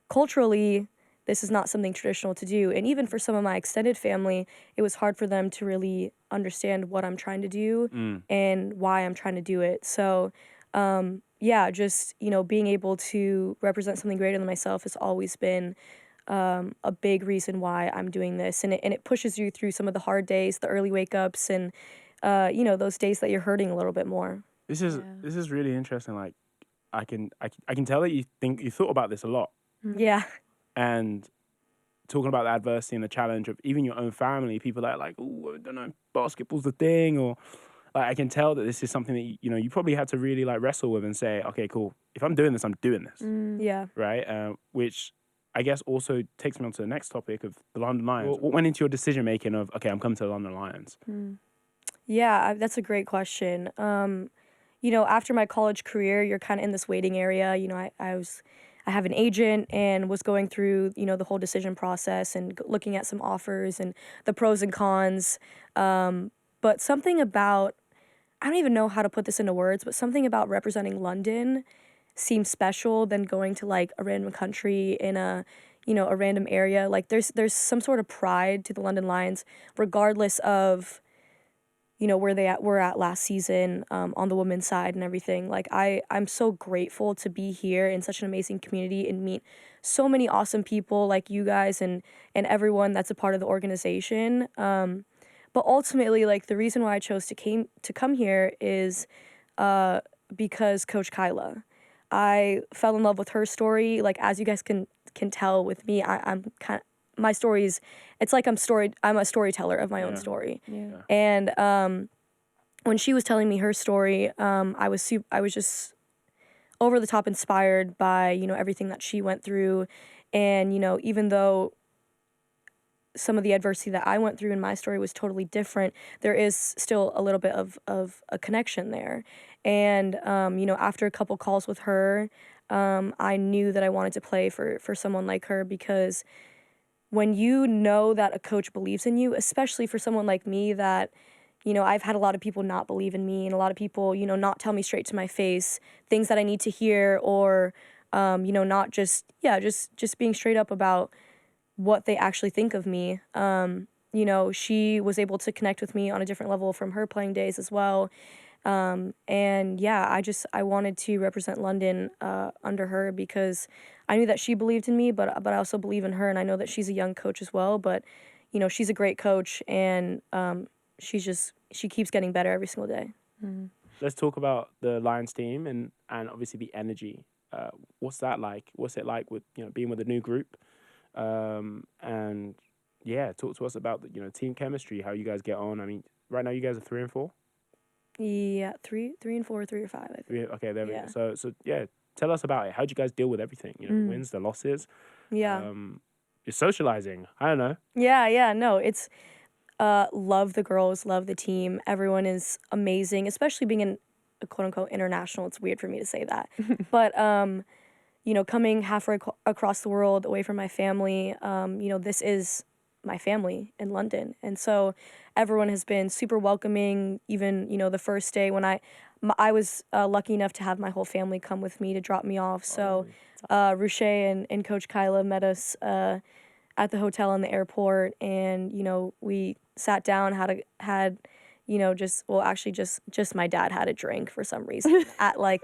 culturally, this is not something traditional to do. And even for some of my extended family, it was hard for them to really understand what I'm trying to do and why I'm trying to do it. So, yeah, just, being able to represent something greater than myself has always been a big reason why I'm doing this. And it pushes you through some of the hard days, the early wake ups, and, those days that you're hurting a little bit more. This is really interesting. Like, I can tell that you thought about this a lot. Yeah. And talking about the adversity and the challenge of even your own family, people that are like, oh, I don't know, basketball's the thing, or like, I can tell that this is something that you probably had to really like wrestle with and say, okay, cool, if I'm doing this, I'm doing this. Yeah. Right. Which I guess also takes me on to the next topic of the London Lions. What went into your decision making of, okay, I'm coming to the London Lions? Yeah, that's a great question. After my college career, you're kind of in this waiting area. I have an agent and was going through, the whole decision process and looking at some offers and the pros and cons. But something about, I don't even know how to put this into words, but something about representing London seems special than going to like a random country in a random area. Like there's some sort of pride to the London Lions, regardless of where were at last season on the women's side and everything. Like I'm so grateful to be here in such an amazing community and meet so many awesome people like you guys and everyone that's a part of the organization. But ultimately, like the reason why I chose to come here is because Coach Kyla. I fell in love with her story. Like as you guys can tell with me, I'm kind of, my stories, it's like I'm a storyteller of my own story. Yeah. And when she was telling me her story, I was just over the top inspired by, everything that she went through. And, even though some of the adversity that I went through in my story was totally different, there is still a little bit of a connection there. And, after a couple calls with her, I knew that I wanted to play for someone like her, because when you know that a coach believes in you, especially for someone like me that, I've had a lot of people not believe in me and a lot of people, not tell me straight to my face things that I need to hear, or, not just being straight up about what they actually think of me. She was able to connect with me on a different level from her playing days as well. And yeah, I wanted to represent London under her, because I knew that she believed in me, but I also believe in her, and I know that she's a young coach as well. But she's a great coach, and she keeps getting better every single day. Let's talk about the Lions team and obviously the energy. What's that like? What's it like with being with a new group? And yeah, talk to us about the team chemistry, how you guys get on. I mean, right now you guys are 3 and 4. Yeah, 3 and 4, 3 or 5. I think. Okay, there we Yeah. go. So yeah, tell us about it. How'd you guys deal with everything? The wins, the losses. Yeah. You're socializing. I don't know. Yeah. No, it's love the girls, love the team. Everyone is amazing, especially being in a quote unquote international. It's weird for me to say that, but coming halfway across the world away from my family, this is my family in London. And so everyone has been super welcoming. Even, the first day when I was lucky enough to have my whole family come with me to drop me off. So Ruchae and Coach Kyla met us at the hotel in the airport, and, we sat down, just my dad had a drink for some reason at like,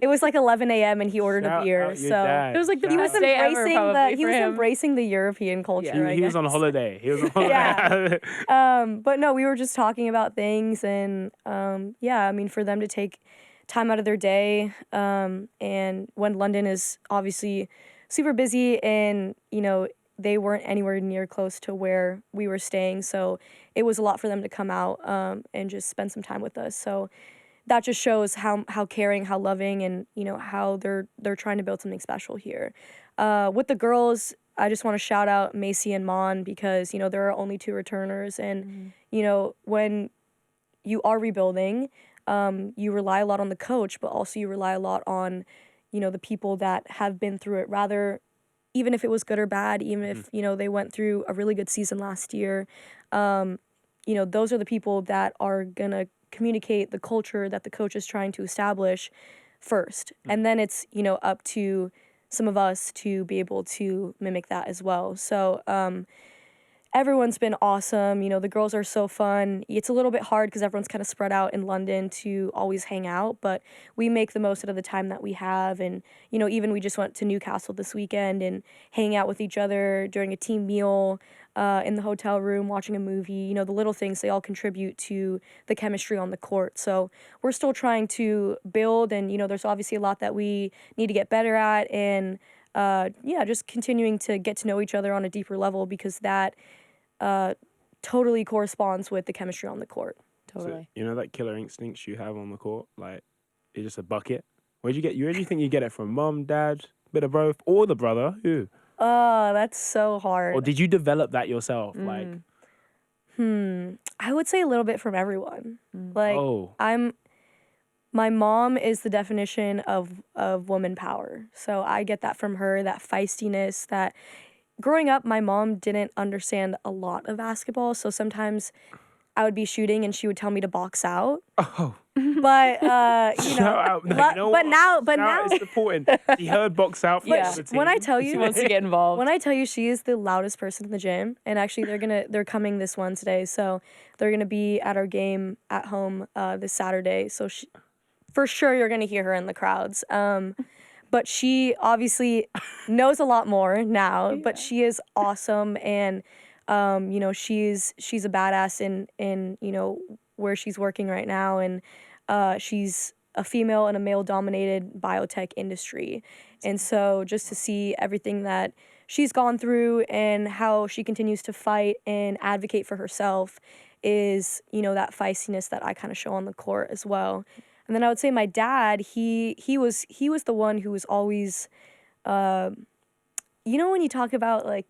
it was like 11 a.m. and he ordered a beer. So dad. It was like the he was best day ever, probably for him. embracing the European culture. He was on holiday. He was on holiday. Yeah. But no, we were just talking about things, and for them to take time out of their day, and when London is obviously super busy, and they weren't anywhere near close to where we were staying, so it was a lot for them to come out and just spend some time with us. So that just shows how caring, how loving, and how they're trying to build something special here. With the girls, I just want to shout out Macy and Mon, because there are only 2 returners, and when you are rebuilding, you rely a lot on the coach, but also you rely a lot on the people that have been through it, rather, even if it was good or bad, even if, they went through a really good season last year, those are the people that are going to communicate the culture that the coach is trying to establish first. And then it's, up to some of us to be able to mimic that as well. So, everyone's been awesome. The girls are so fun. It's a little bit hard because everyone's kind of spread out in London to always hang out, but we make the most out of the time that we have. And, even we just went to Newcastle this weekend and hang out with each other during a team meal in the hotel room, watching a movie. The little things, they all contribute to the chemistry on the court. So we're still trying to build, and, there's obviously a lot that we need to get better at. And, just continuing to get to know each other on a deeper level, because that totally corresponds with the chemistry on the court. Totally. So, that killer instincts you have on the court, like, it's just a bucket. Where do you think you get it from? Mom, dad, bit of both, or the brother? Who? Oh, that's so hard. Or did you develop that yourself? Like, I would say a little bit from everyone. Like, oh, my mom is the definition of woman power. So I get that from her, that feistiness, that growing up, my mom didn't understand a lot of basketball. So sometimes I would be shooting and she would tell me to box out. oh. But, Shout out. but now, It's important. She heard box out for the other team. when I tell She you, wants to get involved. when I tell you she is the loudest person in the gym, and actually they're coming this Wednesday, so they're gonna be at our game at home this Saturday. So for sure you're gonna hear her in the crowds. But she obviously knows a lot more now. But she is awesome, and she's a badass in where she's working right now, and she's a female in a male-dominated biotech industry. And so just to see everything that she's gone through and how she continues to fight and advocate for herself is, that feistiness that I kind of show on the court as well. And then I would say my dad, he was the one who was always, when you talk about, like,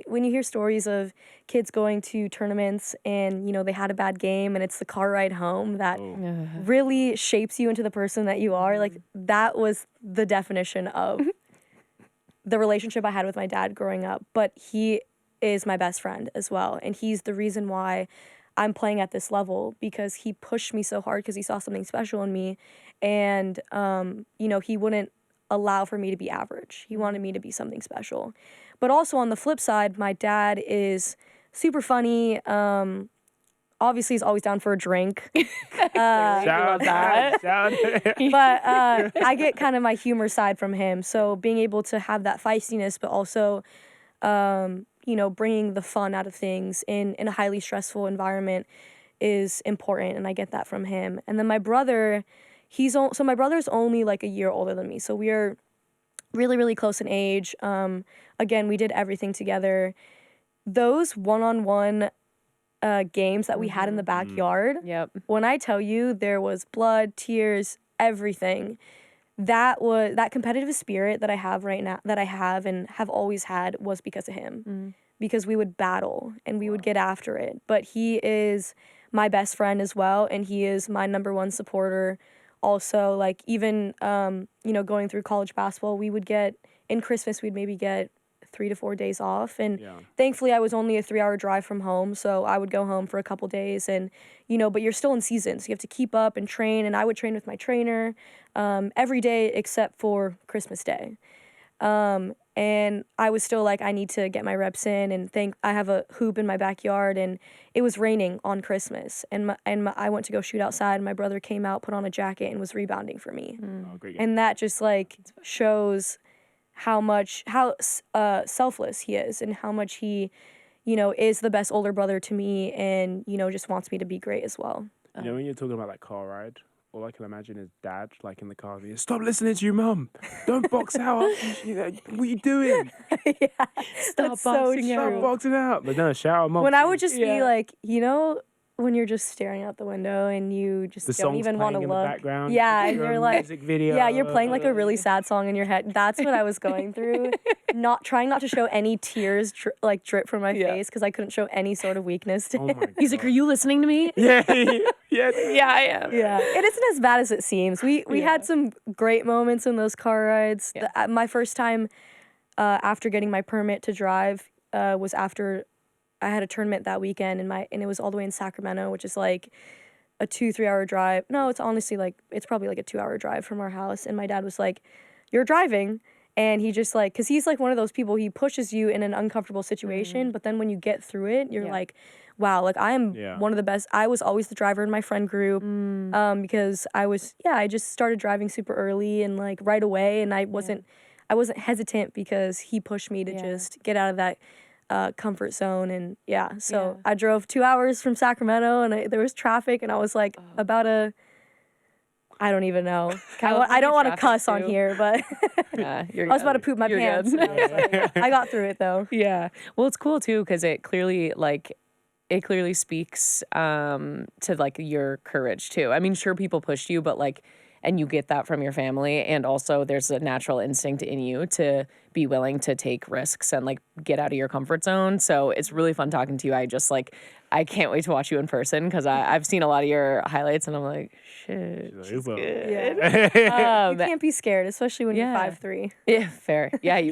when you hear stories of kids going to tournaments and, they had a bad game and it's the car ride home that really shapes you into the person that you are, like, that was the definition of the relationship I had with my dad growing up. But he is my best friend as well. And he's the reason why I'm playing at this level, because he pushed me so hard because he saw something special in me. And, he wouldn't allow for me to be average. He wanted me to be something special. But also on the flip side, my dad is super funny. Obviously, he's always down for a drink. Shout that. But I get kind of my humor side from him. So being able to have that feistiness, but also, bringing the fun out of things in a highly stressful environment is important. And I get that from him. And then my brother, my brother's only like a year older than me. So we are really, really close in age. Again, we did everything together. Those one-on-one games that we had in the backyard, when I tell you there was blood, tears, everything, that competitive spirit that I have right now, that I have and have always had, was because of him. Because we would battle and we would get after it. But he is my best friend as well, and he is my number one supporter. Also, like, even going through college basketball, we would get, in Christmas, we'd maybe get 3 to 4 days off. And thankfully I was only a 3-hour drive from home. So I would go home for a couple days and, but you're still in season. So you have to keep up and train. And I would train with my trainer every day except for Christmas Day. And I was still like, I need to get my reps in, and I have a hoop in my backyard, and it was raining on Christmas, and I went to go shoot outside, and my brother came out, put on a jacket, and was rebounding for me. Oh, great game. And that just like shows how selfless he is, and how much he, is the best older brother to me, and, just wants me to be great as well. When you're talking about that car ride, all I can imagine is dad, like, in the car, being, stop listening to your mum. Don't box out. What are you doing? Stop boxing out. Stop boxing out. But no, shout out mum. When I would just be like, when you're just staring out the window and you just The don't song's even want to playing in the look. background. Yeah, and You're you're a like, music video. yeah, you're playing like a really sad song in your head. That's what I was going through. Trying not to show any tears drip from my face because I couldn't show any sort of weakness to Oh him. my god. He's like, "Are you listening to me?" Yeah, yeah. Yeah, I am. Yeah, it isn't as bad as it seems. We had some great moments in those car rides. Yeah. My first time after getting my permit to drive was after I had a tournament that weekend, and it was all the way in Sacramento, which is like a 2-3 hour drive. No, it's honestly it's probably like a 2 hour drive from our house. And my dad was like, "You're driving." And he just because he's like one of those people, he pushes you in an uncomfortable situation, but then when you get through it, you're like, wow, like I am one of the best. I was always the driver in my friend group because I just started driving super early and like right away. And I wasn't hesitant because he pushed me to just get out of that comfort zone. And so I drove 2 hours from Sacramento and there was traffic and I was like I don't even know. I don't want to cuss on here, but Yeah, I was about to poop my pants. Good. And I was like, I got through it though. Yeah. Well, it's cool too because it clearly speaks to like your courage too. I mean, sure, people pushed you, but like, and you get that from your family, and also there's a natural instinct in you to be willing to take risks and like get out of your comfort zone. So it's really fun talking to you. I can't wait to watch you in person because I've seen a lot of your highlights and I'm like, shit, she's good. Yeah. You can't be scared, especially when you're 5'3". Yeah, fair. Yeah, you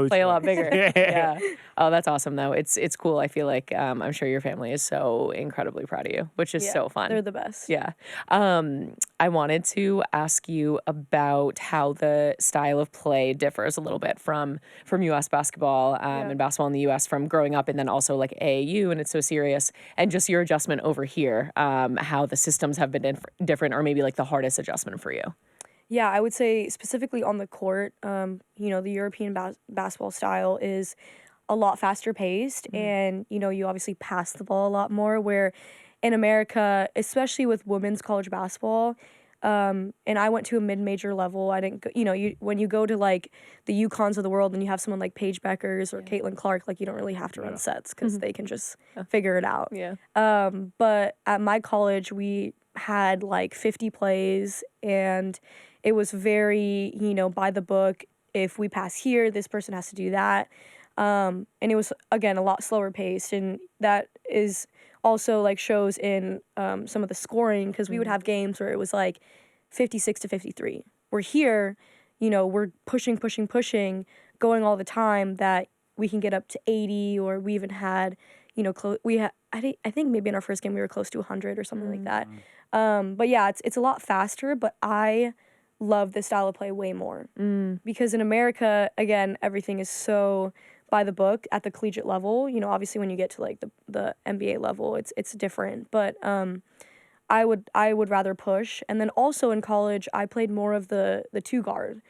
play a lot bigger. Yeah. Oh, that's awesome though. It's cool. I feel like I'm sure your family is so incredibly proud of you, which is so fun. They're the best. Yeah. I wanted to ask you about how the style of play differs a little bit from U.S. basketball and basketball in the U.S. from growing up and then also like AAU and it's so serious and just your adjustment over here, how the systems have been different or maybe like the hardest adjustment for you. Yeah, I would say specifically on the court, the European basketball style is a lot faster paced and, you obviously pass the ball a lot more where in America, especially with women's college basketball, and I went to a mid-major level. I didn't go, when you go to like the UConns of the world and you have someone like Paige Beckers or Caitlin Clark, like you don't really have to run sets because they can just figure it out. Yeah. But at my college, we had like 50 plays and it was very, by the book. If we pass here, this person has to do that. And it was, again, a lot slower paced. And that is also like shows in some of the scoring because we would have games where it was like 56-53. We're here, we're pushing, going all the time that we can get up to 80 or we even had, I think maybe in our first game we were close to 100 or something like that. But yeah, it's a lot faster, but I love this style of play way more because in America, again, everything is so by the book at the collegiate level. Obviously when you get to like the NBA level, it's different, but I would rather push. And then also in college, I played more of the two guard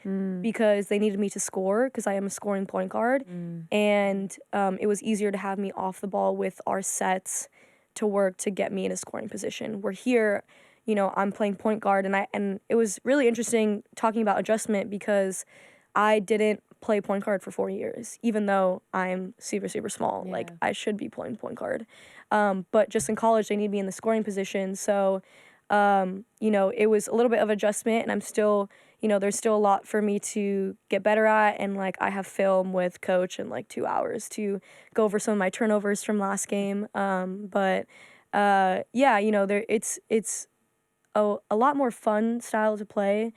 because they needed me to score because I am a scoring point guard, and it was easier to have me off the ball with our sets to work to get me in a scoring position. We're here, I'm playing point guard, and it was really interesting talking about adjustment because I didn't play point guard for 4 years, even though I'm super, super small. Yeah. Like, I should be playing point guard. But just in college, they need me in the scoring position. So, it was a little bit of adjustment, and I'm still, there's still a lot for me to get better at. And, like, I have film with coach in, like, 2 hours to go over some of my turnovers from last game. It's a lot more fun style to play.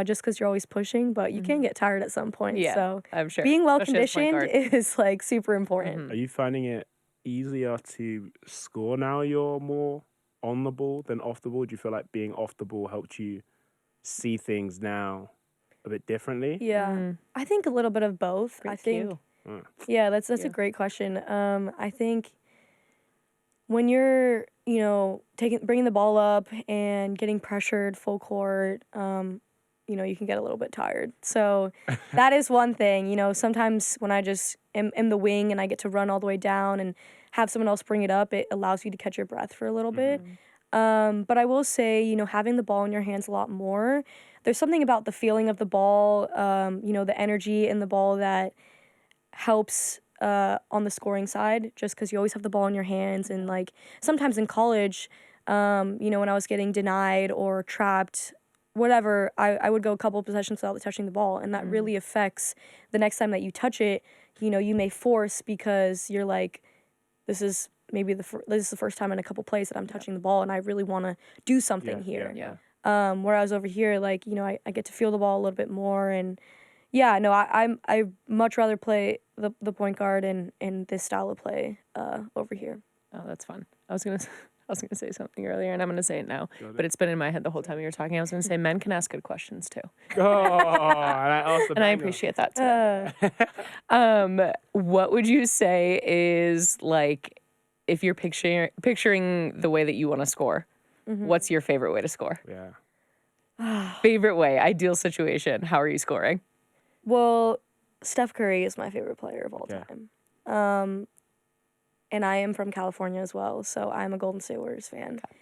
Just because you're always pushing, but you can get tired at some point. Yeah, so I'm sure. being well Especially as point conditioned guard. is like super important. Are you finding it easier to score now you're more on the ball than off the ball? Do you feel like being off the ball helped you see things now a bit differently? Yeah, I think a little bit of both. Great I think. cue. Yeah, that's a great question. I think when you're bringing the ball up and getting pressured full court, you can get a little bit tired. So that is one thing. Sometimes when I just am in the wing and I get to run all the way down and have someone else bring it up, it allows you to catch your breath for a little bit. But I will say, having the ball in your hands a lot more, there's something about the feeling of the ball, the energy in the ball that helps on the scoring side, just because you always have the ball in your hands. And like sometimes in college, you know, when I was getting denied or trapped, whatever, I would go a couple of possessions without touching the ball, and that really affects the next time that you touch it. You know, you may force because you're like, this is maybe this is the first time in a couple plays that I'm touching the ball, and I really want to do something here. Whereas over here, like, you know, I get to feel the ball a little bit more, and yeah, no, I much rather play the point guard in this style of play over here. Oh, that's fun. I was gonna say something earlier, and I'm gonna say it now, but it's been in my head the whole time you were talking. I was gonna say men can ask good questions too. And I appreciate that too. What would you say is, like, if you're picturing the way that you want to score, what's your favorite way to score? Yeah. Favorite way, ideal situation. How are you scoring? Well, Steph Curry is my favorite player of all time. And I am from California as well, so I'm a Golden State Warriors fan. Okay.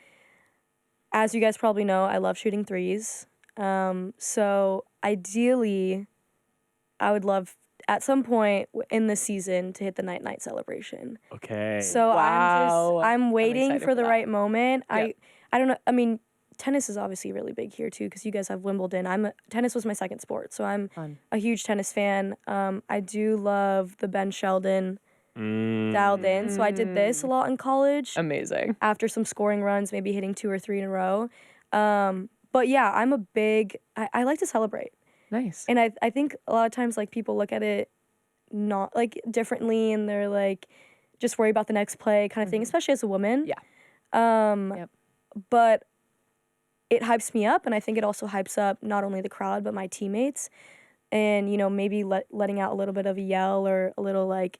As you guys probably know, I love shooting threes. So ideally, I would love at some point in the season to hit the night-night celebration. Okay. So I'm waiting for the right moment. Yep. I don't know. I mean, tennis is obviously really big here too, because you guys have Wimbledon. Tennis was my second sport, so I'm a huge tennis fan. I do love the Ben Sheldon dialed in. So I did this a lot in college. Amazing. After some scoring runs, maybe hitting 2 or 3 in a row. But yeah, I'm a big, I like to celebrate. Nice. And I think a lot of times, like, people look at it not like differently, and they're like, just worry about the next play kind of thing, especially as a woman. Yeah. But it hypes me up, and I think it also hypes up not only the crowd, but my teammates. And, you know, maybe letting out a little bit of a yell or a little, like,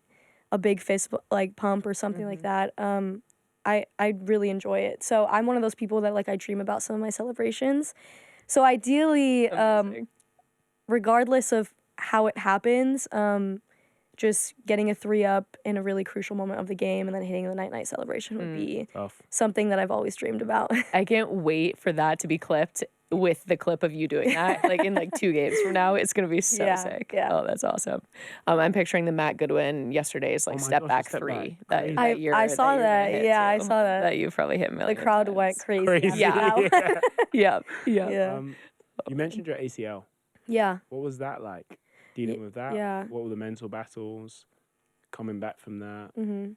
a big fist like pump or something like that. I really enjoy it. So I'm one of those people that, like, I dream about some of my celebrations. So ideally, regardless of how it happens, just getting a 3-up in a really crucial moment of the game and then hitting the night-night celebration would be something that I've always dreamed about. I can't wait for that to be clipped with the clip of you doing that, like in like 2 games from now. It's gonna be so sick. Yeah. Oh, that's awesome. I'm picturing the Matt Goodwin yesterday's like step back three that I saw that. Yeah, I saw that. That you probably hit millions. The crowd times. went crazy. Yeah. Yeah. You mentioned your ACL. Yeah. What was that like? Dealing with that? Yeah. What were the mental battles? Coming back from that? Mm-hmm.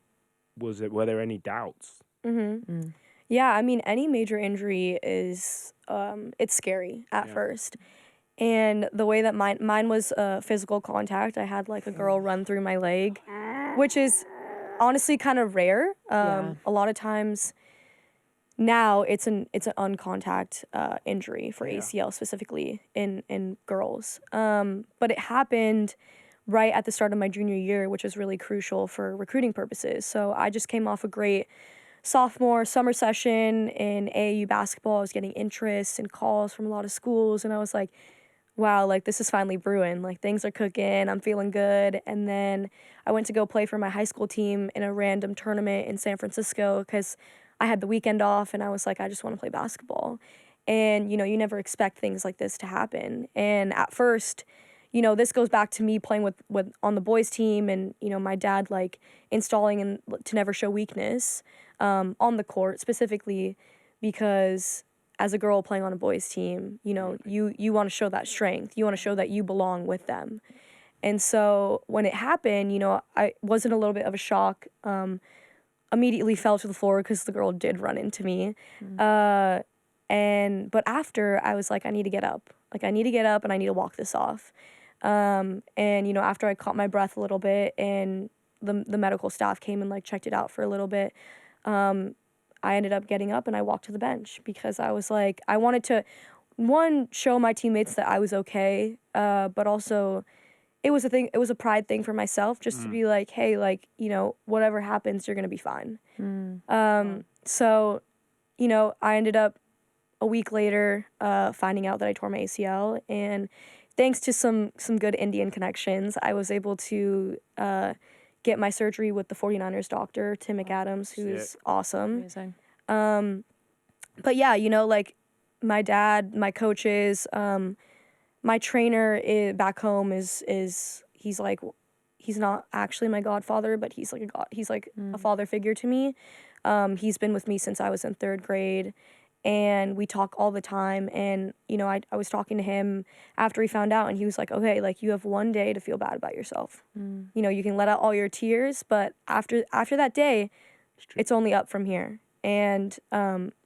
Were there any doubts? Mm-hmm. Yeah, I mean, any major injury is, it's scary at first. And the way that mine was physical contact, I had like a girl run through my leg, which is honestly kind of rare. A lot of times now it's an uncontact injury for ACL specifically in girls. But it happened right at the start of my junior year, which was really crucial for recruiting purposes. So I just came off a great sophomore summer session in AAU basketball. I was getting interest and calls from a lot of schools, and I was like, wow, like, this is finally brewing. Like, things are cooking. I'm feeling good. And then I went to go play for my high school team in a random tournament in San Francisco because I had the weekend off, and I was like, I just want to play basketball. And, you know, you never expect things like this to happen. And at first, you know, this goes back to me playing with on the boys team, and, you know, my dad, like, installing and to never show weakness on the court specifically, because as a girl playing on a boys team, you know, you want to show that strength. You want to show that you belong with them. And so when it happened, you know, I wasn't a little bit of a shock. Immediately fell to the floor because the girl did run into me. But after, I was like, I need to get up. Like, I need to get up and I need to walk this off. And, you know, after I caught my breath a little bit and the medical staff came and, like, checked it out for a little bit, I ended up getting up and I walked to the bench because I was like, I wanted to, one, show my teammates that I was okay, but also it was a pride thing for myself, just to be like, hey, like, you know, whatever happens, you're going to be fine. So, you know, I ended up a week later finding out that I tore my ACL, and thanks to some good Indian connections, I was able to get my surgery with the 49ers doctor, Tim McAdams, who's awesome. Amazing. But yeah, you know, like, my dad, my coaches, my trainer back home is he's like, he's not actually my godfather, but he's like a father figure to me. He's been with me since I was in 3rd grade, and we talk all the time. And, you know, I was talking to him after he found out, and he was like, okay, like, you have one day to feel bad about yourself. You know, you can let out all your tears, but after that day, it's only up from here. And,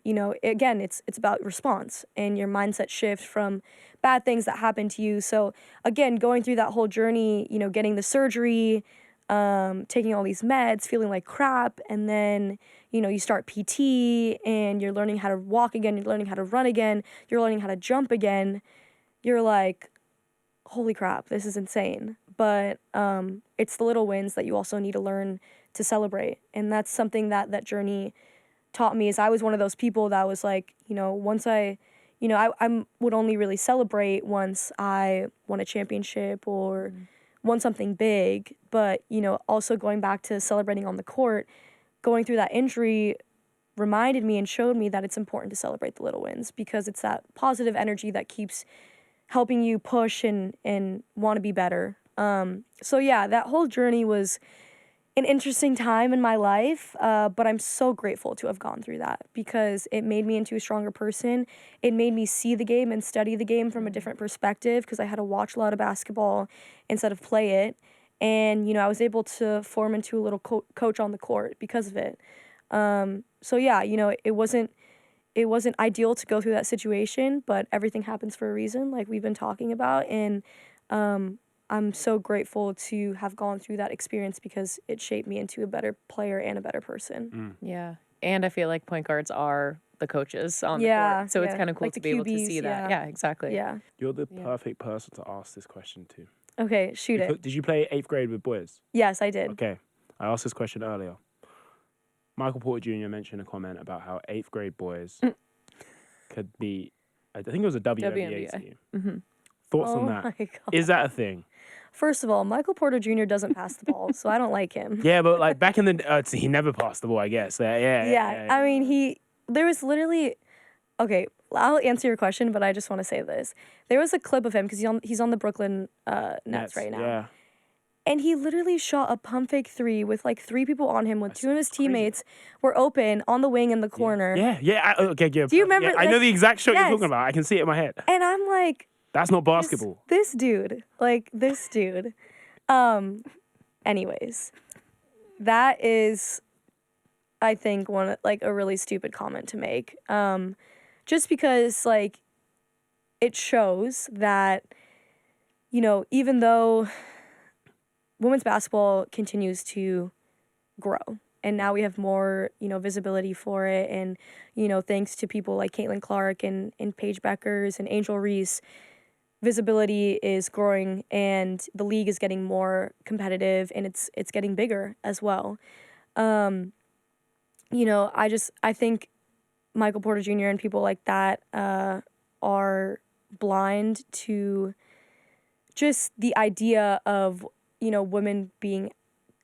you know, again, it's about response and your mindset shift from bad things that happen to you. So, again, going through that whole journey, you know, getting the surgery, taking all these meds, feeling like crap, and then, you know, you start PT and you're learning how to walk again, you're learning how to run again, you're learning how to jump again. You're like, holy crap, this is insane. But it's the little wins that you also need to learn to celebrate. And that's something that journey taught me, is I was one of those people that was like, you know, once I would only really celebrate once I won a championship or won something big. But, you know, also going back to celebrating on the court, going through that injury reminded me and showed me that it's important to celebrate the little wins, because it's that positive energy that keeps helping you push and want to be better. So yeah, that whole journey was an interesting time in my life, but I'm so grateful to have gone through that, because it made me into a stronger person. It made me see the game and study the game from a different perspective, because I had to watch a lot of basketball instead of play it. And, you know, I was able to form into a little coach on the court because of it. So yeah, you know, it wasn't ideal to go through that situation, but everything happens for a reason, like we've been talking about. And I'm so grateful to have gone through that experience, because it shaped me into a better player and a better person. Yeah. And I feel like point guards are the coaches on the court. So it's kind of cool like to the be able to QBs, see that. Yeah, exactly. Yeah. You're the perfect person to ask this question to. Okay, shoot it. Did you play 8th grade with boys? Yes, I did. Okay. I asked this question earlier. Michael Porter Jr. mentioned a comment about how 8th grade boys could be, I think it was a WNBA team. Thoughts on that? My God. Is that a thing? First of all, Michael Porter Jr. doesn't pass the ball, so I don't like him. Yeah, but like back in the, he never passed the ball, I guess. Yeah. I mean, there was literally, okay, I'll answer your question, but I just want to say this. There was a clip of him, because he's on the Brooklyn Nets right now. Yeah. And he literally shot a pump fake 3 with like 3 people on him, when 2 of his teammates were open on the wing in the corner. Yeah. Okay, yeah. Do you remember? Yeah, I know the exact shot yes. you're talking about. I can see it in my head. And I'm like, that's not basketball. This dude. Anyways, that is, I think, a really stupid comment to make. Just because, like, it shows that, you know, even though women's basketball continues to grow, and now we have more, you know, visibility for it, and, you know, thanks to people like Caitlin Clark and Paige Beckers and Angel Reese, visibility is growing, and the league is getting more competitive, and it's getting bigger as well. You know, I think Michael Porter Jr. and people like that are blind to just the idea of, you know, women being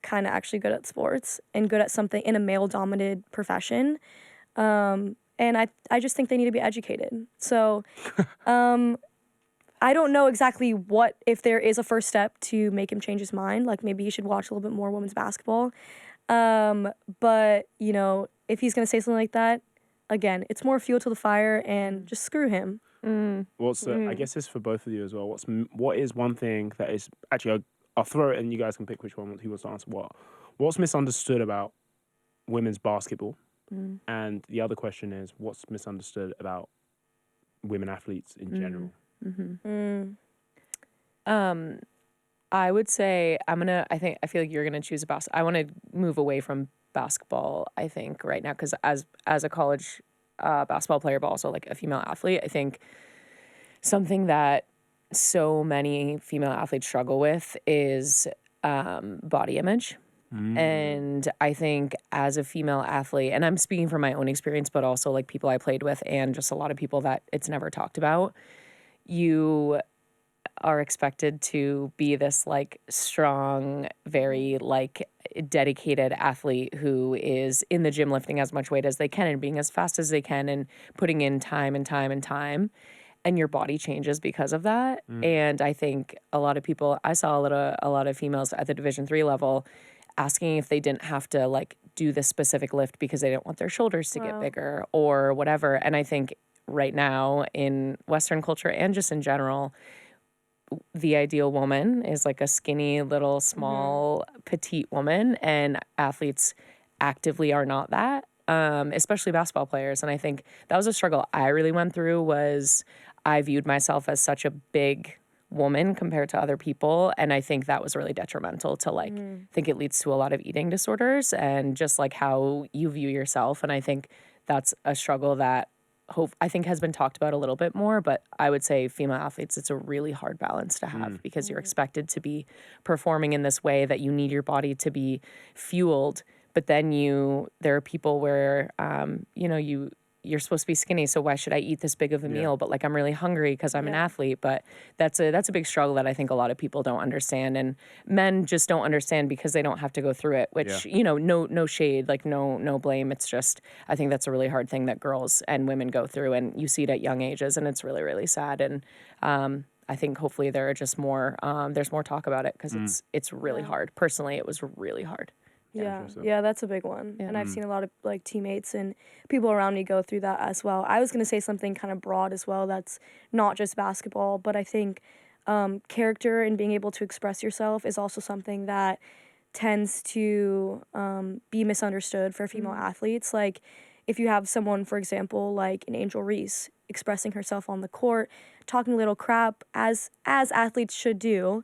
kind of actually good at sports and good at something in a male-dominated profession. And I just think they need to be educated. So I don't know exactly if there is a first step to make him change his mind. Like, maybe he should watch a little bit more women's basketball. But, you know, if he's going to say something like that, again, it's more fuel to the fire, and just screw him. I guess this is for both of you as well. What is one thing that is, actually, I'll throw it and you guys can pick which one who wants to answer what. What's misunderstood about women's basketball? And the other question is, what's misunderstood about women athletes in general? I would say I feel like you're gonna choose I want to move away from basketball, I think, right now, because as a college basketball player, but also like a female athlete, I think something that so many female athletes struggle with is body image. And I think as a female athlete, and I'm speaking from my own experience, but also like people I played with and just a lot of people that it's never talked about, you are expected to be this like strong, very like dedicated athlete who is in the gym lifting as much weight as they can and being as fast as they can and putting in time and time and time. and your body changes because of that. And I think a lot of people, I saw a lot of females at the Division III level asking if they didn't have to like do this specific lift because they didn't want their shoulders to get bigger or whatever. And I think right now in Western culture and just in general, the ideal woman is like a skinny, little, small, petite woman, and athletes actively are not that, especially basketball players. And I think that was a struggle I really went through. Was I viewed myself as such a big woman compared to other people, and I think that was really detrimental to like I think it leads to a lot of eating disorders and just like how you view yourself. And I think that's a struggle that I think has been talked about a little bit more, but I would say female athletes, it's a really hard balance to have because you're expected to be performing in this way that you need your body to be fueled. But then there are people where, you're supposed to be skinny, so why should I eat this big of a meal? But like I'm really hungry because I'm an athlete. But that's a big struggle that I think a lot of people don't understand, and men just don't understand because they don't have to go through it. Which no shade, like no blame. It's just I think that's a really hard thing that girls and women go through, and you see it at young ages, and it's really really sad. And I think hopefully there are just more there's more talk about it because it's really hard. Personally, it was really hard. Yeah, that's a big one. And I've seen a lot of like teammates and people around me go through that as well. I was going to say something kind of broad as well that's not just basketball, but I think character and being able to express yourself is also something that tends to be misunderstood for female athletes. Like if you have someone, for example, like an Angel Reese expressing herself on the court, talking a little crap as athletes should do,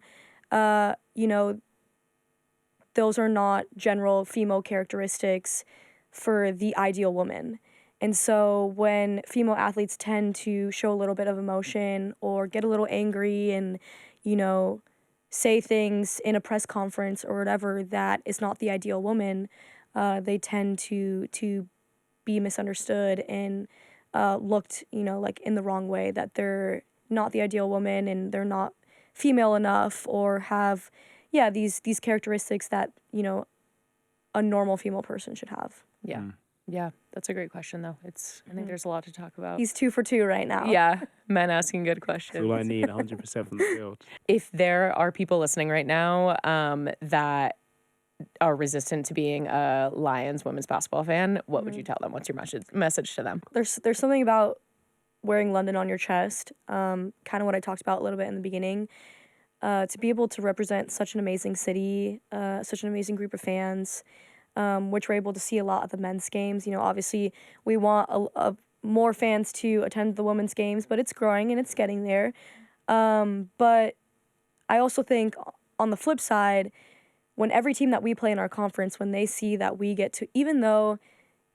those are not general female characteristics for the ideal woman. And so when female athletes tend to show a little bit of emotion or get a little angry and, say things in a press conference or whatever that is not the ideal woman, they tend to be misunderstood and looked, like in the wrong way, that they're not the ideal woman and they're not female enough or have these characteristics that, a normal female person should have. Yeah. Yeah, that's a great question, though. I think there's a lot to talk about. He's 2 for 2 right now. Yeah, men asking good questions. That's all I need, 100% from the field. If there are people listening right now that are resistant to being a Lions women's basketball fan, what would you tell them? What's your message to them? There's something about wearing London on your chest, kind of what I talked about a little bit in the beginning. To be able to represent such an amazing city, such an amazing group of fans, which we're able to see a lot of the men's games. Obviously we want more fans to attend the women's games, but it's growing and it's getting there. But I also think on the flip side, when every team that we play in our conference, when they see that we get to, even though,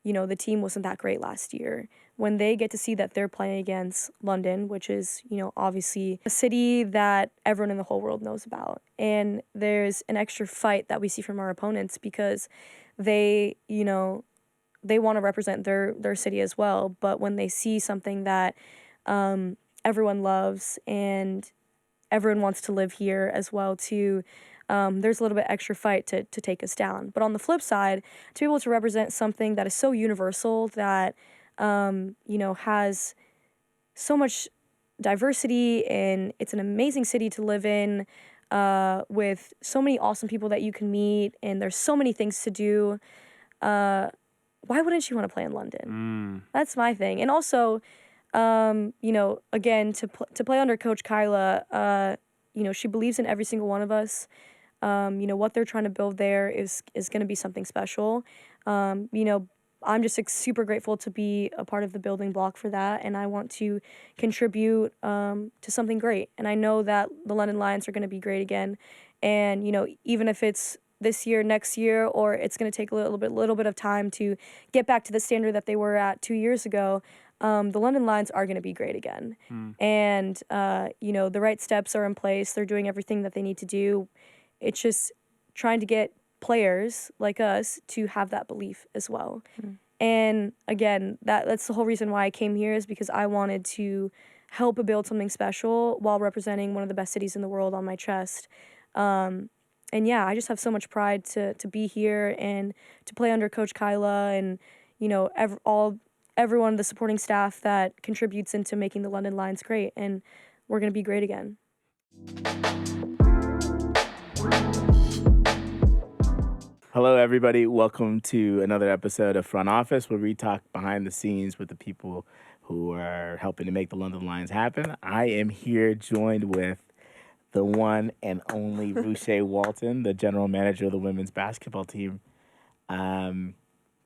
the team wasn't that great last year, when they get to see that they're playing against London, which is, obviously a city that everyone in the whole world knows about. And there's an extra fight that we see from our opponents because they, they want to represent their city as well. But when they see something that everyone loves and everyone wants to live here as well too, there's a little bit extra fight to take us down. But on the flip side, to be able to represent something that is so universal that, has so much diversity and it's an amazing city to live in, with so many awesome people that you can meet and there's so many things to do. Why wouldn't you want to play in London? That's my thing. And also, again, to play under Coach Kyla, she believes in every single one of us. What they're trying to build there is going to be something special. I'm just super grateful to be a part of the building block for that, and I want to contribute to something great. And I know that the London Lions are going to be great again. And, even if it's this year, next year, or it's going to take a little bit of time to get back to the standard that they were at 2 years ago, the London Lions are going to be great again. And, the right steps are in place. They're doing everything that they need to do. It's just trying to get players like us to have that belief as well. And again, that's the whole reason why I came here, is because I wanted to help build something special while representing one of the best cities in the world on my chest. And yeah, I just have so much pride to be here and to play under Coach Kyla and, everyone, the supporting staff that contributes into making the London Lions great, and we're going to be great again. Hello, everybody. Welcome to another episode of Front Office, where we talk behind the scenes with the people who are helping to make the London Lions happen. I am here joined with the one and only Ruchae Walton, the general manager of the women's basketball team.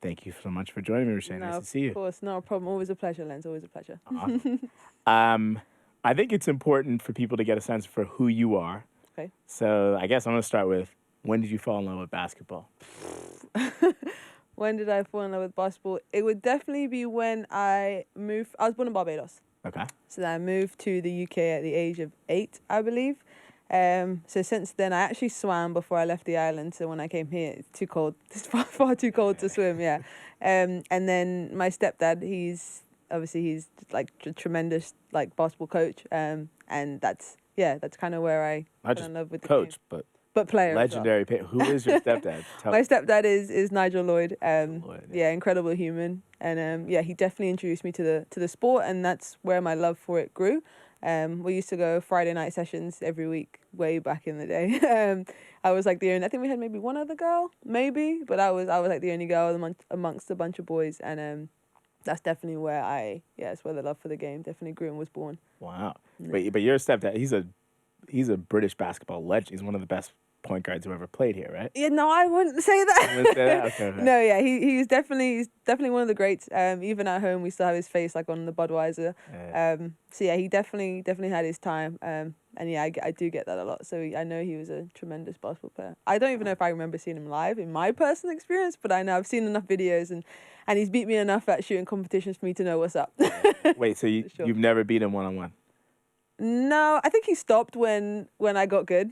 Thank you so much for joining me, Ruchae. Nice to see you. Of course, no problem. Always a pleasure, Lenz. Always a pleasure. Awesome. I think it's important for people to get a sense for who you are. Okay. So I guess I'm going to start with, when did you fall in love with basketball? When did I fall in love with basketball? It would definitely be when I moved. I was born in Barbados. Okay. So then I moved to the UK at the age of 8, I believe. So since then, I actually swam before I left the island. So when I came here, it's too cold. It's far too cold to swim, yeah. And then my stepdad, he's like a tremendous like basketball coach. And that's kind of where I Not fell in love with the coach, game. but Player. legendary. Who is your stepdad? My stepdad is Nigel Lloyd. Lloyd, Yeah, incredible human, and he definitely introduced me to the sport, and that's where my love for it grew. We used to go Friday night sessions every week, way back in the day. I was like I think we had maybe one other girl, but I was like the only girl amongst a bunch of boys, and that's definitely where it's where the love for the game definitely grew and was born. Wow. But your stepdad, he's a British basketball legend. He's one of the best point guards who ever played here, right? Yeah, no, I wouldn't say that. You wouldn't say that? Okay. No, yeah, he's definitely one of the greats. Even at home, we still have his face like on the Budweiser. So yeah, he definitely had his time. And yeah, I do get that a lot. So I know he was a tremendous basketball player. I don't even know if I remember seeing him live in my personal experience, but I know I've seen enough videos and he's beat me enough at shooting competitions for me to know what's up. Wait, so you've never beat him one-on-one? No, I think he stopped when I got good,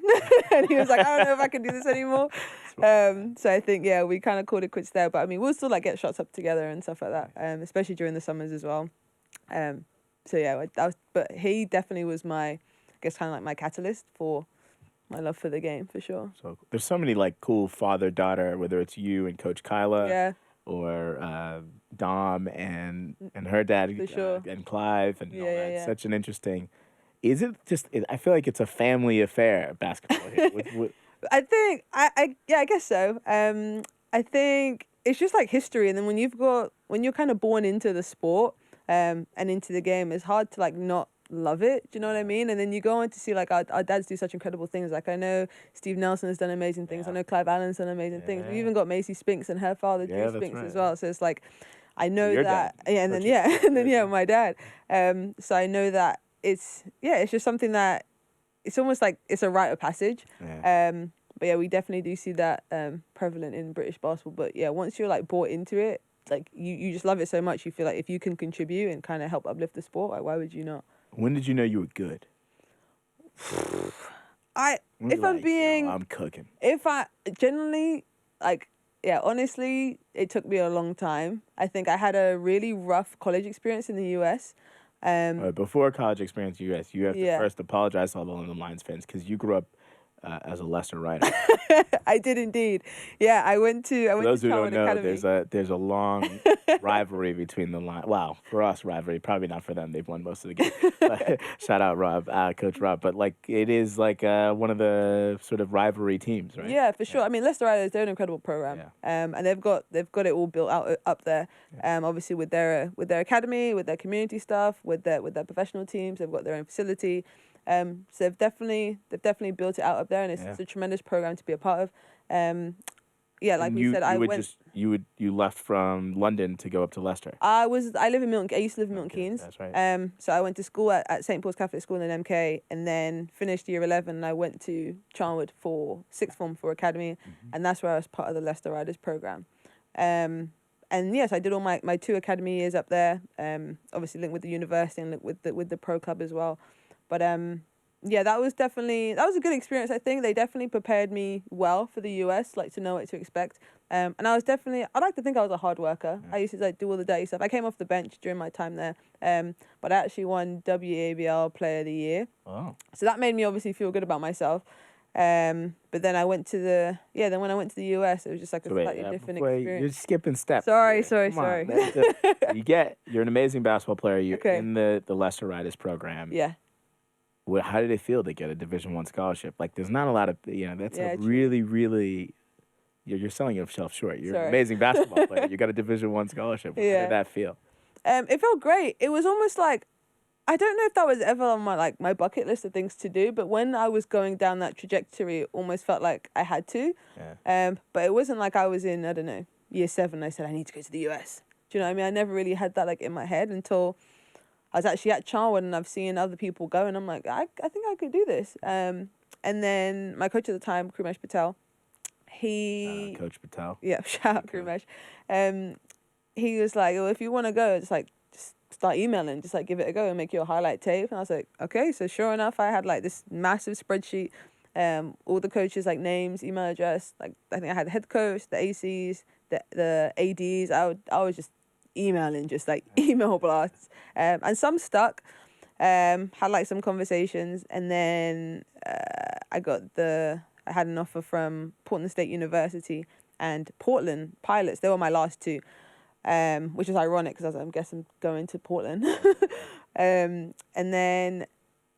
and he was like, I don't know if I can do this anymore. So I think we kind of called it quits there. But I mean, we'll still like get shots up together and stuff like that, especially during the summers as well. So yeah, but he definitely was my catalyst for my love for the game for sure. So there's so many like cool father-daughter, whether it's you and Coach Kyla, Yeah. or Dom and her dad, For sure. and Clive, and all that. Yeah. Such an interesting. Is it just? I feel like it's a family affair, basketball here. I think I guess so. I think it's just like history, and then when you're kind of born into the sport and into the game, it's hard to like not love it. Do you know what I mean? And then you go on to see like our dads do such incredible things. Like I know Steve Nelson has done amazing things. I know Clive Allen's done amazing things. We even got Macy Spinks and her father Drew Spinks as well. So it's like I know Your that. dad. Yeah, and then my dad. So I know that it's just something that it's almost like it's a rite of passage. Yeah. But yeah, we definitely do see that prevalent in British basketball. But yeah, once you're like bought into it, like you just love it so much. You feel like if you can contribute and kind of help uplift the sport, like why would you not? When did you know you were good? I'm cooking. If I generally honestly, it took me a long time. I think I had a really rough college experience in the US. Before college experience in the U.S., you have to Yeah. first apologize to all the London Lions fans because you grew up as a Leicester writer. I did indeed. Yeah, I went to For those who don't Charlwood know, Academy. there's a long rivalry between the Lions. Wow, for us, rivalry. Probably not for them. They've won most of the game. But, shout out Rob, Coach Rob. But like, it is like one of the sort of rivalry teams, right? Yeah, for sure. I mean, Leicester Riders, they're an incredible program. Yeah. And they've got it all built out up there. Obviously with their academy, with their community stuff, with their professional teams, they've got their own facility. So they've definitely built it out up there, and it's a tremendous program to be a part of. You left from London to go up to Leicester. I live in Milton. I used to live in Milton Keynes. That's right. So I went to school at St Paul's Catholic School in MK, and then finished year 11. And I went to Charlwood for sixth form for academy, and that's where I was part of the Leicester Riders program. And yes, I did all my 2 academy years up there. Obviously linked with the university and linked with the pro club as well. But that was a good experience. I think they definitely prepared me well for the US, like to know what to expect. And I like to think I was a hard worker. I used to like do all the dirty stuff. I came off the bench during my time there, but I actually won WABL Player of the Year. Oh. So that made me obviously feel good about myself. But then I went to then when I went to the US, it was just like a slightly different experience. You're skipping steps. Sorry. Come on, you're an amazing basketball player. You're in the Lesser Riders program. Yeah. How did it feel to get a Division I scholarship? Like, there's not a lot of, that's a true. really, really, you're selling yourself short. You're an amazing basketball player. You got a Division I scholarship. How did that feel? It felt great. It was almost like, I don't know if that was ever on my bucket list of things to do, but when I was going down that trajectory, it almost felt like I had to. Yeah. But it wasn't like I was in, I don't know, year 7, I said, I need to go to the US. Do you know what I mean? I never really had that like in my head until I was actually at Charwood and I've seen other people go and I'm like, I think I could do this. And then my coach at the time, Ruchae Patel, Coach Patel. Yeah, shout out Ruchae. He was like, well, if you want to go, it's like, just start emailing, just like give it a go and make your highlight tape. And I was like, okay. So sure enough, I had like this massive spreadsheet, all the coaches like names, email address. Like I think I had the head coach, the ACs, the ADs. I was just emailing, just like email blasts, and some stuck. Had like some conversations, and then I had an offer from Portland State University and Portland Pilots. They were my last two. Which is ironic because I guess I'm going to Portland. And then,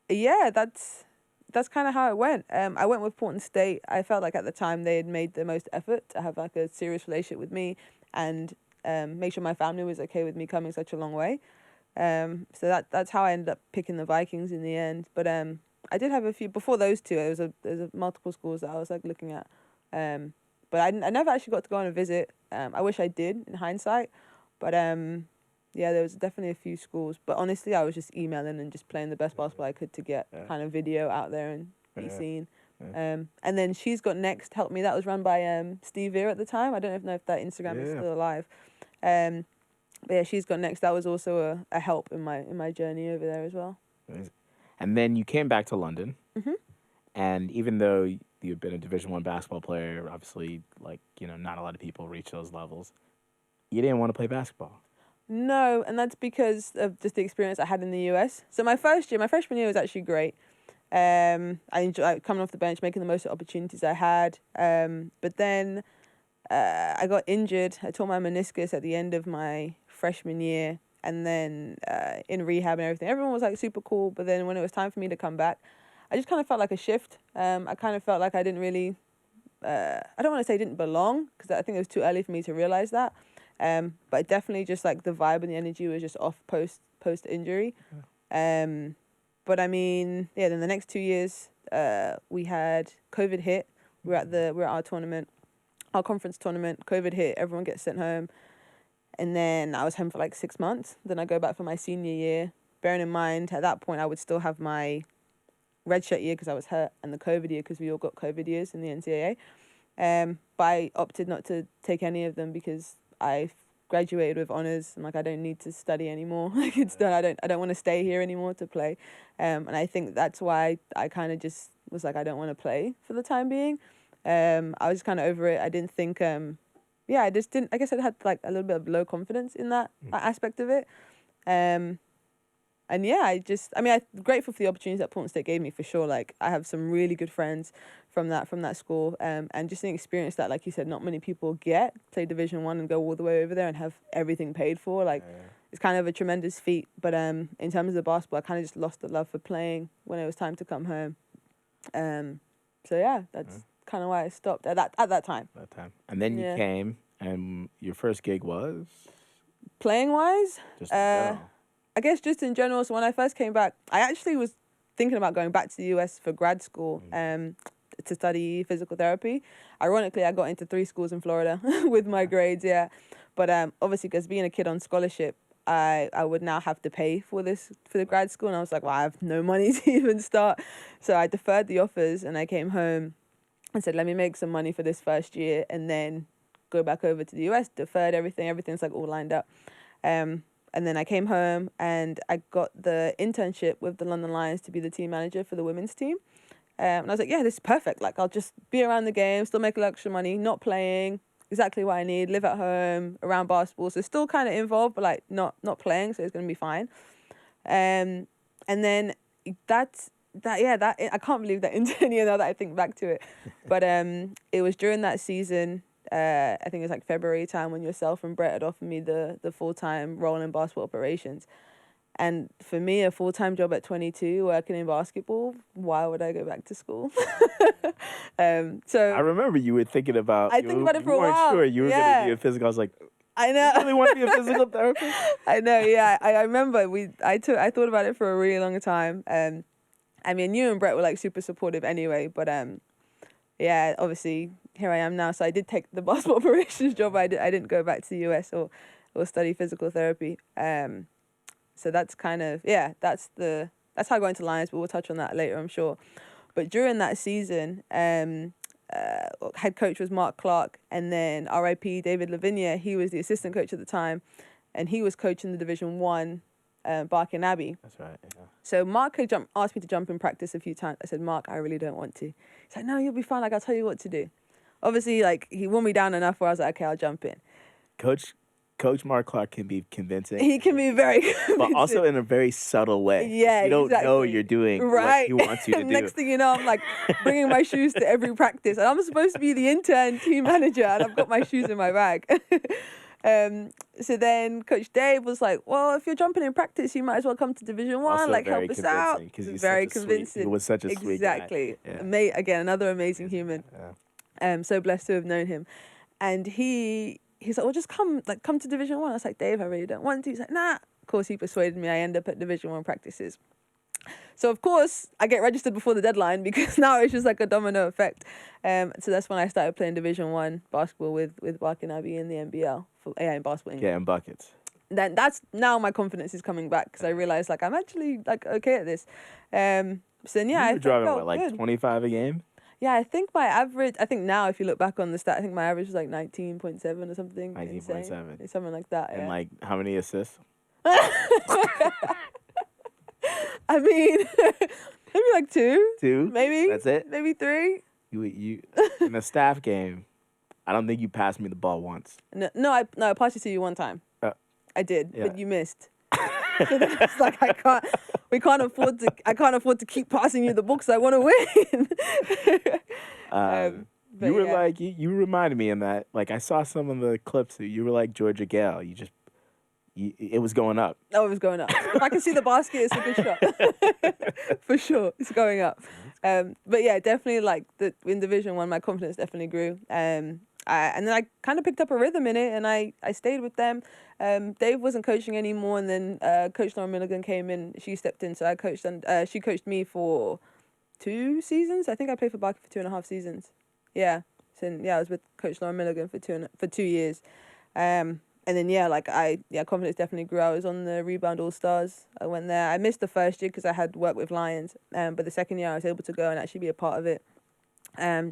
that's kind of how it went. I went with Portland State. I felt like at the time they had made the most effort to have like a serious relationship with me and make sure my family was okay with me coming such a long way. So that's how I ended up picking the Vikings in the end. But I did have a few before those two. There's a multiple schools that I was like looking at. But I never actually got to go on a visit. I wish I did in hindsight. But there was definitely a few schools. But honestly, I was just emailing and just playing the best basketball I could to get kind of video out there and be seen. Yeah. And then She's Got Next helped me. That was run by Steve Veer at the time. I don't know if that Instagram is still alive. But yeah, She's Got Next. That was also a help in my journey over there as well. And then you came back to London. Mm-hmm. And even though you've been a Division I basketball player, obviously, not a lot of people reach those levels. You didn't want to play basketball. No, and that's because of just the experience I had in the US. So my freshman year was actually great. I enjoyed coming off the bench, making the most of opportunities I had. But then I got injured. I tore my meniscus at the end of my freshman year. And then in rehab and everything, everyone was like super cool. But then when it was time for me to come back, I just kind of felt like a shift. I kind of felt like I didn't really, I don't want to say didn't belong, because I think it was too early for me to realize that. But definitely just like the vibe and the energy was just off post injury. But I mean, then the next 2 years, we had COVID hit. We're at our tournament, our conference tournament. COVID hit. Everyone gets sent home. And then I was home for like 6 months. Then I go back for my senior year. Bearing in mind, at that point, I would still have my redshirt year because I was hurt, and the COVID year because we all got COVID years in the NCAA. But I opted not to take any of them because I graduated with honors. I'm like, I don't need to study anymore. Like, it's done. I don't want to stay here anymore to play. And I think that's why I kind of just was like, I don't want to play for the time being. I was just kind of over it. I didn't think, I just didn't, I guess I had like a little bit of low confidence in that aspect of it. And I'm grateful for the opportunities that Portland State gave me, for sure. Like, I have some really good friends from that school, and just an experience that, like you said, not many people get, play Division I and go all the way over there and have everything paid for. Like, it's kind of a tremendous feat. But in terms of the basketball, I kind of just lost the love for playing when it was time to come home. That's kind of why I stopped at that time. And then you came, and your first gig was? Playing-wise? Just in general. I guess just in general. So when I first came back, I actually was thinking about going back to the US for grad school to study physical therapy. Ironically, I got into 3 schools in Florida with my grades, But obviously, because being a kid on scholarship, I would now have to pay for the grad school. And I was like, well, I have no money to even start. So I deferred the offers and I came home and said, let me make some money for this first year and then go back over to the US, deferred everything. Everything's like all lined up. And then I came home and I got the internship with the London Lions to be the team manager for the women's team. And I was like, yeah, this is perfect. Like, I'll just be around the game, still make a little extra money, not playing, exactly what I need, live at home, around basketball. So still kind of involved, but like not playing, so it's going to be fine. And then I can't believe that intern year now that I think back to it. But it was during that season, I think it was like February time, when yourself and Brett had offered me the full-time role in basketball operations. And for me, a full-time job at 22, working in basketball, why would I go back to school? So I remember you were thinking about. I think about it for a while. You weren't sure you were Yeah. going to be a physical. I was like, I know. you really want to be a physical therapist? I know, yeah. I remember I thought about it for a really long time. I mean, you and Brett were like super supportive anyway, but yeah, obviously here I am now. So I did take the basketball operations job. I didn't go back to the US or study physical therapy. So that's kind of, that's how I got into Lions, but we'll touch on that later, I'm sure. But during that season, head coach was Mark Clark, and then RIP David Lavinia, he was the assistant coach at the time, and he was coaching the Division 1 Barking Abbey. That's right, yeah. So Mark had asked me to jump in practice a few times. I said, Mark, I really don't want to. He's like, no, you'll be fine. Like, I'll tell you what to do. Obviously, like, he wore me down enough where I was like, okay, I'll jump in. Coach Mark Clark can be convincing. He can be very convincing. But also in a very subtle way. Yeah, you don't exactly. know you're doing right. what he wants you to do. Next thing you know, I'm like bringing my shoes to every practice. And I'm supposed to be the intern team manager, and I've got my shoes in my bag. So then Coach Dave was like, well, if you're jumping in practice, you might as well come to Division 1, Also like very help us out. He's Very such a convincing. He was such a sweet guy. Exactly. Yeah. Again, another amazing human. Yeah. So blessed to have known him. And he's like, well, just come to Division 1. I was like, Dave, I really don't want to. He's like, nah. Of course, he persuaded me. I end up at Division 1 practices. So, of course, I get registered before the deadline, because now it's just like a domino effect. So that's when I started playing Division 1 basketball with Barking Abbey in the NBL, in basketball. Getting buckets. Then that's now my confidence is coming back, because I realized like I'm actually like okay at this. So then You I were driving felt what, like good. 25 a game? Yeah, I think my average. I think now, if you look back on the stat, I think my average was like 19.7 or something. 19.7. Insane. Something like that. And Yeah. like how many assists? I mean, maybe like 2. 2? Maybe. That's it? Maybe 3. You in a staff game, I don't think you passed me the ball once. No, I passed it to you one time. I did, yeah. but you missed. So then it's like I can't afford to keep passing you the ball because I want to win. You were yeah. like you reminded me in that, like, I saw some of the clips. You were like Georgia Gale. It was going up. Oh, it was going up. If I can see the basket, it's a good shot. For sure, it's going up. But yeah, definitely like in Division 1, my confidence definitely grew. And then I kind of picked up a rhythm in it, and I stayed with them. Dave wasn't coaching anymore, and then Coach Lauren Milligan came in. She stepped in, so I coached, and she coached me for 2 seasons. I think I played for Barking for 2.5 seasons. Yeah. So yeah, I was with Coach Lauren Milligan for 2 years. And then, confidence definitely grew. I was on the Rebound All-Stars. I went there. I missed the first year because I had worked with Lions. But the second year, I was able to go and actually be a part of it.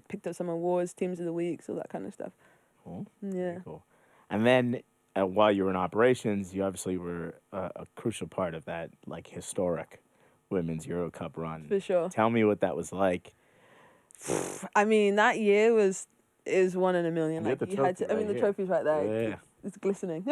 Picked up some awards, Teams of the Week, all that kind of stuff. Cool. Yeah. Very cool. And then while you were in operations, you obviously were a crucial part of that, like, historic Women's Euro Cup run. For sure. Tell me what that was like. I mean, that year was one in a million. You Like, had the you had to. trophy I mean, right the here. trophy's right there. Yeah. It's glistening.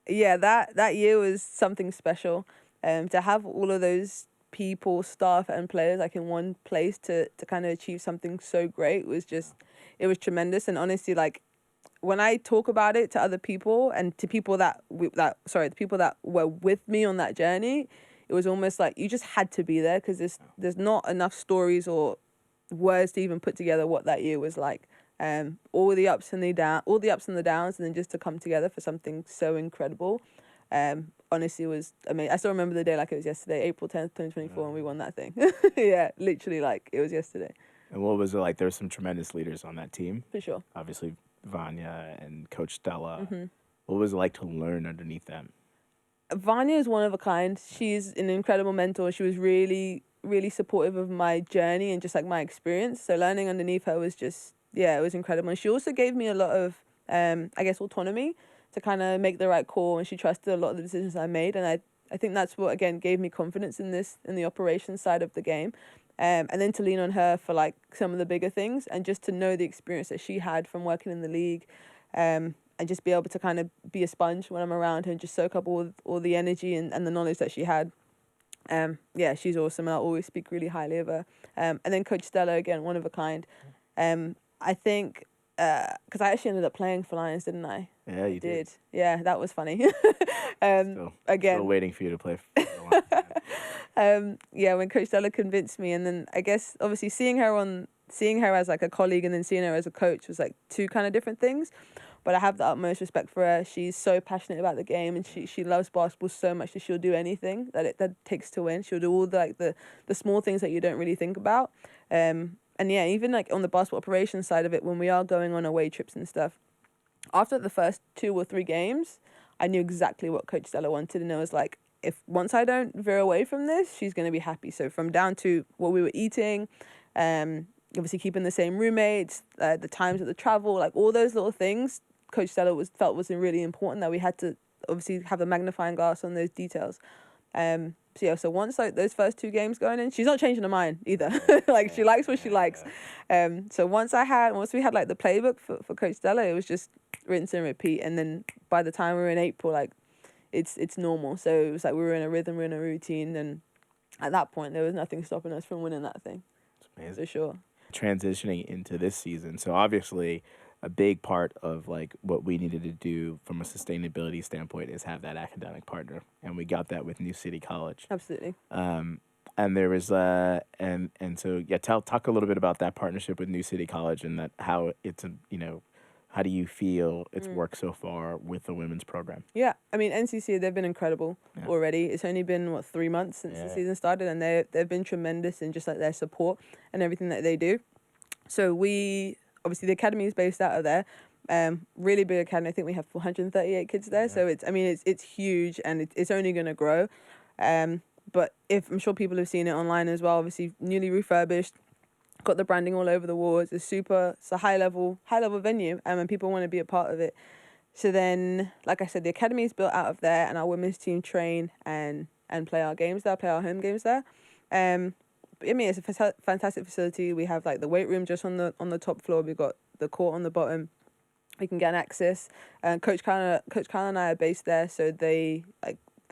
Yeah, that year was something special. To have all of those people, staff, and players like in one place to kind of achieve something so great was just, it was tremendous. And honestly, like, when I talk about it to other people and to people the people that were with me on that journey, it was almost like you just had to be there, because there's not enough stories or words to even put together what that year was like. All the ups and the downs, and then just to come together for something so incredible. Honestly, it was amazing. I still remember the day like it was yesterday, April 10th, 2024, and we won that thing. Yeah, literally like it was yesterday. And what was it like? There were some tremendous leaders on that team. For sure. Obviously, Vanya and Coach Stella. Mm-hmm. What was it like to learn underneath them? Vanya is one of a kind. She's an incredible mentor. She was really, really supportive of my journey and just like my experience. So learning underneath her was just, it was incredible. And she also gave me a lot of, autonomy to kind of make the right call. And she trusted a lot of the decisions I made. And I think that's what, again, gave me confidence in the operations side of the game. And then to lean on her for like some of the bigger things, and just to know the experience that she had from working in the league, and just be able to kind of be a sponge when I'm around her and just soak up all the energy and the knowledge that she had Yeah, she's awesome, and I'll always speak really highly of her. And then Coach Stella, again, one of a kind. I think, because I actually ended up playing for Lions, didn't I? Yeah, you did. Yeah, that was funny. Still waiting for you to play for the Lions. Yeah, when Coach Stella convinced me, and then I guess obviously seeing her as like a colleague and then seeing her as a coach was like two kind of different things. But I have the utmost respect for her. She's so passionate about the game, and she loves basketball so much that she'll do anything that it takes to win. She'll do all the small things that you don't really think about. And yeah, even like on the basketball operations side of it, when we are going on away trips and stuff, after the first 2 or 3 games, I knew exactly what Coach Stella wanted, and it was like, if once I don't veer away from this, she's going to be happy. So from down to what we were eating, obviously keeping the same roommates, the times of the travel, like all those little things, Coach Stella felt was really important, that we had to obviously have a magnifying glass on those details. So once like those first 2 games going in, she's not changing her mind either. Like she likes what she likes. So once we had like the playbook for Coach Stella, it was just rinse and repeat. And then by the time we were in April, like it's normal. So it was like we were in a rhythm, we were in a routine, and at that point there was nothing stopping us from winning that thing. It's amazing. For sure. Transitioning into this season, so obviously a big part of like what we needed to do from a sustainability standpoint is have that academic partner, and we got that with New City College. Absolutely. And there was and so yeah, talk a little bit about that partnership with New City College, and that how it's how do you feel it's worked so far with the women's program? Yeah, I mean NCC, they've been incredible already. It's only been 3 months since the season started, and they've been tremendous in just like their support and everything that they do. So obviously the academy is based out of there. Really big academy. I think we have 438 kids there. So it's huge, and it's only going to grow. But I'm sure people have seen it online as well. Obviously newly refurbished, got the branding all over the walls. It's a high level venue, and people want to be a part of it. So then, like I said, the academy is built out of there, and our women's team train and play our games there, play our home games there. I mean, it's a fantastic facility. We have like the weight room just on the top floor. We've got the court on the bottom. We can get access. Coach Kyle and I are based there, so the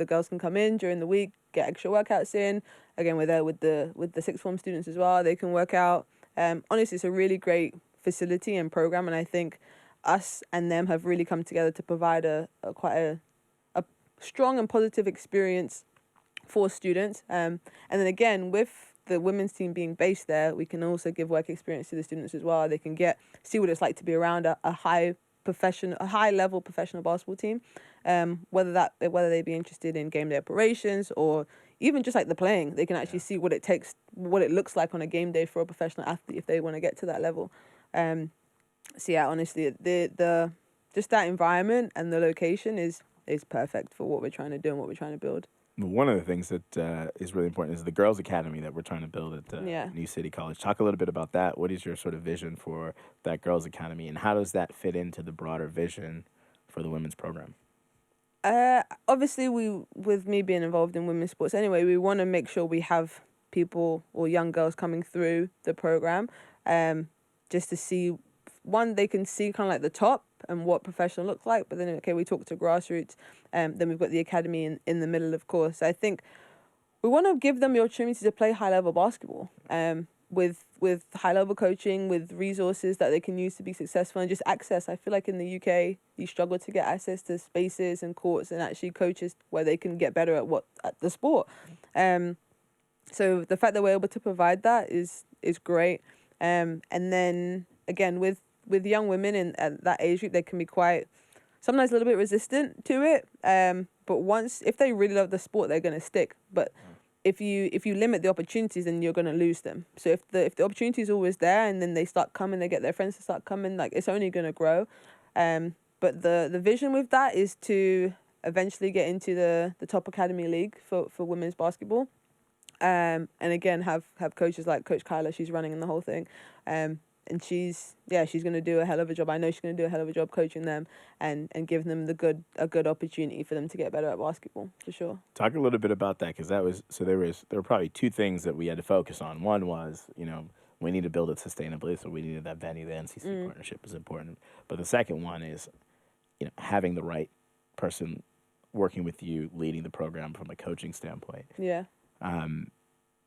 girls can come in during the week, get extra workouts in. Again, we're there with the sixth form students as well. They can work out. Honestly, it's a really great facility and program, and I think us and them have really come together to provide quite a strong and positive experience for students. And then again, with the women's team being based there, we can also give work experience to the students as well. They can see what it's like to be around a high level professional basketball team. Whether they be interested in game day operations or even just like the playing, they can actually see what it looks like on a game day for a professional athlete if they want to get to that level. So yeah, honestly, the just that environment and the location is perfect for what we're trying to do and what we're trying to build. One of the things that is really important is the Girls Academy that we're trying to build at New City College. Talk a little bit about that. What is your sort of vision for that Girls Academy, and how does that fit into the broader vision for the women's program? Obviously, with me being involved in women's sports anyway, we want to make sure we have people or young girls coming through the program, just to see, one, they can see kind of like the top and what professional looks like, but then, we talk to grassroots, then we've got the academy in the middle, of course. I think we want to give them the opportunity to play high-level basketball, with high-level coaching, with resources that they can use to be successful, and just access. I feel like in the UK, you struggle to get access to spaces and courts and actually coaches where they can get better at the sport. So the fact that we're able to provide that is great. And then, again, with young women at that age group, they can be sometimes a little bit resistant to it. But if they really love the sport, they're going to stick. But if you limit the opportunities, then you're going to lose them. So if the opportunity is always there, and then they start coming, they get their friends to start coming, like it's only going to grow. But the vision with that is to eventually get into the top academy league for women's basketball. And again, have coaches like Coach Kyla. She's running in the whole thing. And she's going to do a hell of a job. I know she's going to do a hell of a job coaching them and giving them a good opportunity for them to get better at basketball, for sure. Talk a little bit about that, because there were probably 2 things that we had to focus on. One was, we need to build it sustainably, so we needed that venue. The NCC partnership is important. But the second one is, having the right person working with you, leading the program from a coaching standpoint. Yeah.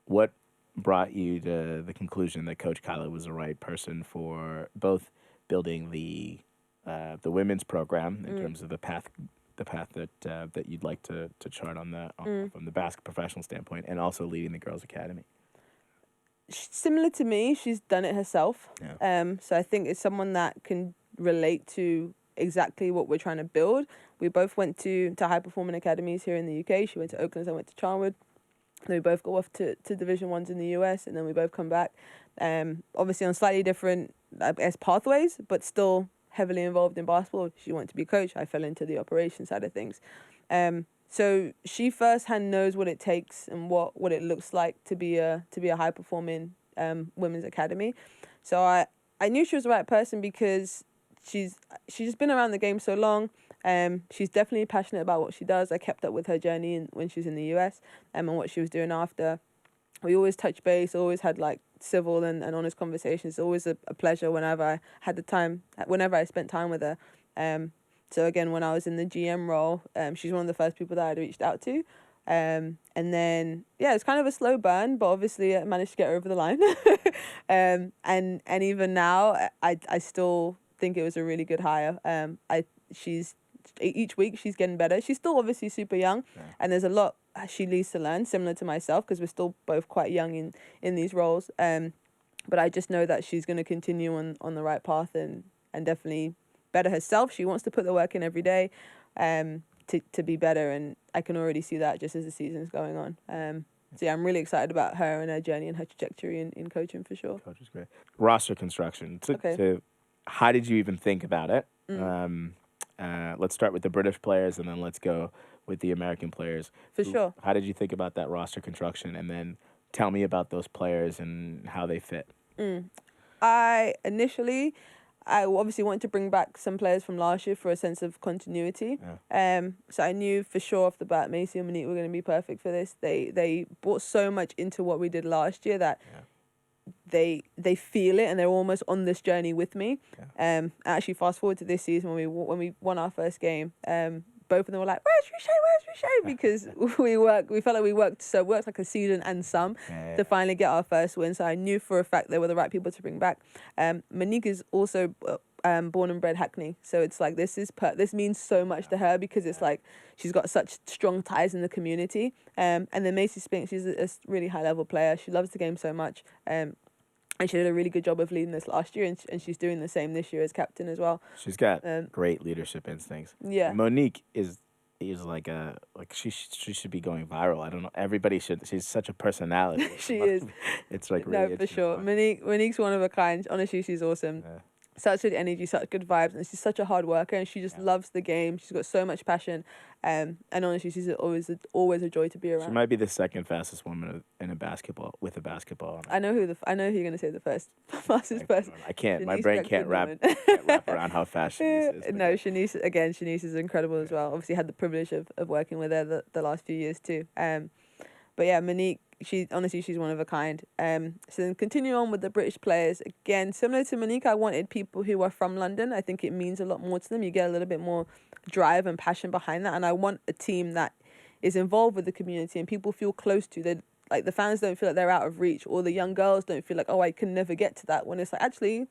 What brought you to the conclusion that Coach Kyla was the right person for both building the women's program in terms of the path that you'd like to chart on from the professional standpoint, and also leading the girls' academy? Similar to me, she's done it herself. Yeah. So I think it's someone that can relate to exactly what we're trying to build. We both went to high performing academies here in the UK. She went to Oakland, I went to Charnwood. Then we both go off to Division 1s in the US, and then we both come back. Obviously on slightly different, I guess, pathways, but still heavily involved in basketball. She wanted to be a coach. I fell into the operations side of things. So she firsthand knows what it takes and what it looks like to be a high performing women's academy. So I knew she was the right person because she's just been around the game so long. She's definitely passionate about what she does. I kept up with her journey when she was in the US and what she was doing after. We always touch base, always had like civil and honest conversations. Always a pleasure whenever I had the time, whenever I spent time with her. So again, when I was in the GM role, she's one of the first people that I'd reached out to. And then, yeah, it's kind of a slow burn, but obviously I managed to get her over the line. And even now, I still think it was a really good hire. Each week she's getting better. She's still obviously super young, and there's a lot she needs to learn, similar to myself, because we're still both quite young in these roles. But I just know that she's going to continue on the right path and definitely better herself. She wants to put the work in every day to be better, and I can already see that just as the season's going on. So yeah, I'm really excited about her and her journey and her trajectory in coaching for sure. Coach is great. Roster construction. How did you even think about it? Let's start with the British players, and then let's go with the American players. For sure. How did you think about that roster construction? And then tell me about those players and how they fit. I obviously wanted to bring back some players from last year for a sense of continuity. So I knew for sure off the bat Macy and Monique were going to be perfect for this. They brought so much into what we did last year that they feel it, and they're almost on this journey with me. Actually, fast forward to this season when we won our first game, both of them were like, "Where's Ruchae?" Because we felt like we worked like a season and some to finally get our first win. So I knew for a fact they were the right people to bring back. Monique is also born and bred Hackney, so it's like this means so much to her because it's like she's got such strong ties in the community. And then Macy Spink, she's a really high level player. She loves the game so much. And she did a really good job of leading this last year, and she's doing the same this year as captain as well. She's got great leadership instincts. Yeah. Monique is she should be going viral. I don't know. Everybody should. She's such a personality. She is. It's like really for sure. Monique's one of a kind. Honestly, she's awesome. Such good energy, such good vibes, and she's such a hard worker, and she just loves the game. She's got so much passion, and honestly, she's always a joy to be around. She might be the second fastest woman with a basketball. I know who you're gonna say the first fastest person. I can't. My Shanice brain can't wrap around how fast Shanice is. No, Shanice is incredible as well. Obviously, had the privilege of working with her the last few years too. But yeah, Monique. She's one of a kind. So then continuing on with the British players, again, similar to Monique, I wanted people who are from London. I think it means a lot more to them. You get a little bit more drive and passion behind that. And I want a team that is involved with the community and people feel close to. They like the fans don't feel like they're out of reach, or the young girls don't feel like, oh, I can never get to that. When it's like, actually,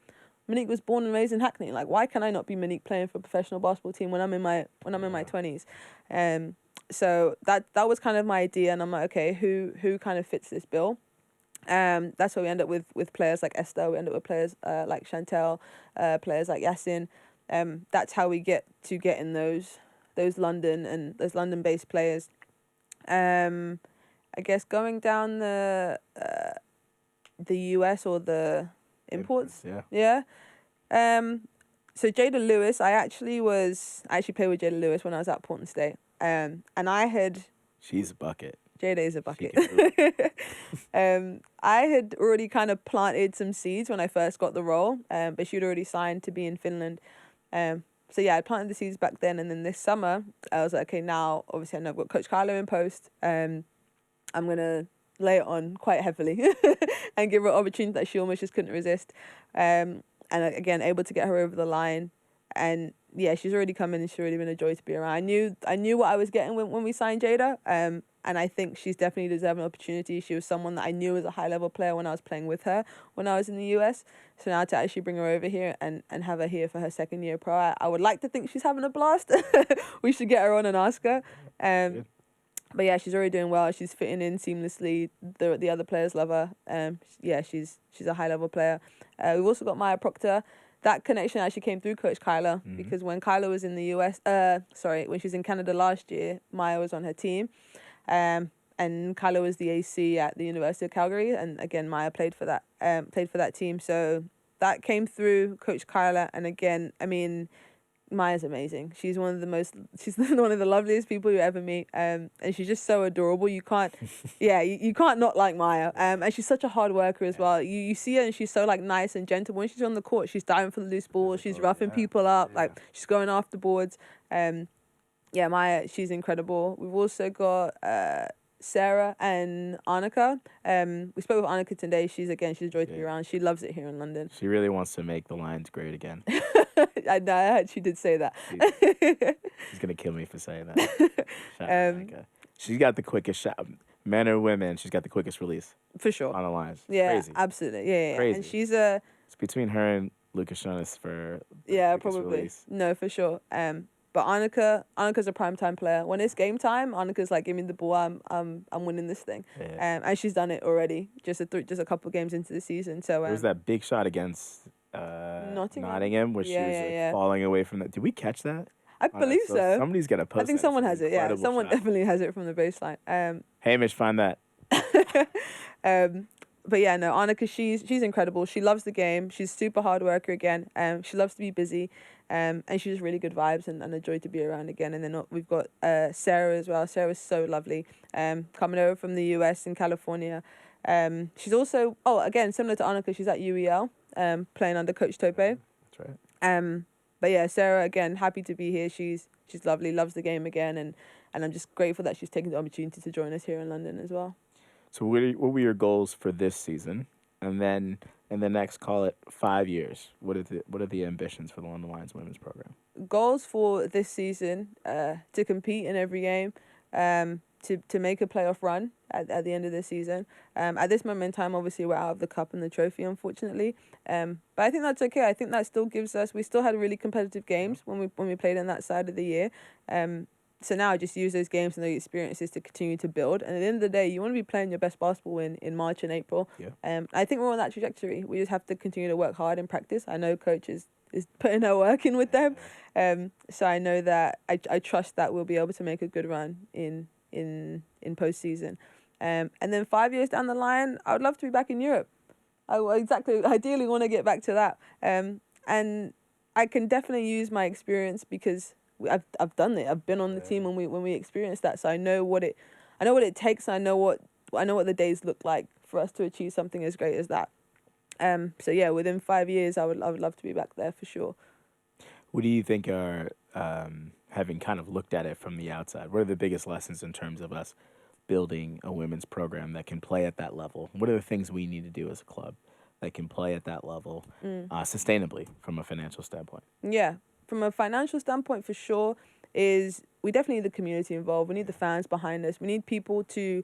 Monique was born and raised in Hackney. Like, why can I not be Monique playing for a professional basketball team when I'm in my 20s? So that was kind of my idea, and I'm like, okay, who kind of fits this bill? That's where we end up with players like Esther. We end up with players like Chantel, players like Yasin. That's how we get in those London-based players. I guess going down the US or the imports. Yeah. So Jada Lewis, I actually played with Jada Lewis when I was at Portland State. And she's a bucket. Jada is a bucket. I had already kind of planted some seeds when I first got the role, but she'd already signed to be in Finland. So yeah, I planted the seeds back then, and then this summer I was like, okay, now obviously I know I've got Coach Carlo in post. I'm gonna lay it on quite heavily and give her an opportunity that she almost just couldn't resist. And again, able to get her over the line. And yeah, she's already come in and she's already been a joy to be around. I knew what I was getting when we signed Jada. And And I think she's definitely deserving an opportunity. She was someone that I knew as a high-level player when I was playing with her when I was in the US. So now to actually bring her over here and have her here for her second year pro, I would like to think she's having a blast. We should get her on and ask her. But yeah, she's already doing well. She's fitting in seamlessly. The other players love her. Yeah, she's a high-level player. We've also got Maya Proctor. That connection actually came through Coach Kyla, because when Kyla was in the US, when she was in Canada last year, Maya was on her team. And Kyla was the AC at the University of Calgary, and again, Maya played for that team. So that came through Coach Kyla, and again, I mean, Maya's amazing. She's one of the loveliest people you ever meet. And she's just so adorable. You can't not like Maya. And she's such a hard worker as well. You see her and she's so like nice and gentle. When she's on the court, she's diving for the loose ball. She's roughing people up. Like she's going after boards. Maya, she's incredible. We've also got Sarah and Annika. We spoke with Annika today. She's a joy to be around. She loves it here in London. She really wants to make the Lions great again. I heard she did say that. She's gonna kill me for saying that. Shout out Annika. She's got the quickest shot. Men or women, she's got the quickest release. For sure. On the Lions. Yeah, Crazy. absolutely. Yeah. Crazy. And she's it's between her and Lucas Jonas for the probably release. No, for sure. But Annika's a primetime player. When it's game time, Annika's like, give me the ball. I'm winning this thing. Yeah. And she's done it already. Just a couple of games into the season. So there was that big shot against Nottingham where she was falling away from that. Did we catch that? I believe so. Somebody's got to post. I think someone has it. Yeah, someone definitely has it from the baseline. Hamish, find that. But yeah, no, Annika, she's incredible. She loves the game. She's a super hard worker again. She loves to be busy. And she's just really good vibes and a joy to be around again. And then we've got Sarah as well. Sarah's so lovely. Coming over from the US in California. She's also, again, similar to Annika, she's at UEL, playing under Coach Tope. That's right. But yeah, Sarah, again, happy to be here. She's lovely, loves the game again. And I'm just grateful that she's taken the opportunity to join us here in London as well. So what were your goals for this season? And then in the next, call it 5 years, what are the ambitions for the London Lions women's program? Goals for this season, to compete in every game, to make a playoff run at the end of the season. At this moment in time, obviously, we're out of the cup and the trophy, unfortunately. But I think that's okay. I think that still gives us... We still had really competitive games when we played on that side of the year. So now I just use those games and those experiences to continue to build. And at the end of the day, you want to be playing your best basketball in March and April. Yeah. I think we're on that trajectory. We just have to continue to work hard and practice. I know Coach is putting her work in with them. So I know that I trust that we'll be able to make a good run in postseason. And then 5 years down the line, I would love to be back in Europe. Ideally want to get back to that. And I can definitely use my experience because I've done it. I've been on the team when we experienced that, so I know what it takes. I know what the days look like for us to achieve something as great as that. So yeah, within 5 years, I would love to be back there for sure. What do you think are, having kind of looked at it from the outside, what are the biggest lessons in terms of us building a women's program that can play at that level? What are the things we need to do as a club that can play at that level sustainably from a financial standpoint? Yeah. From a financial standpoint, for sure, is we definitely need the community involved. We need the fans behind us. We need people to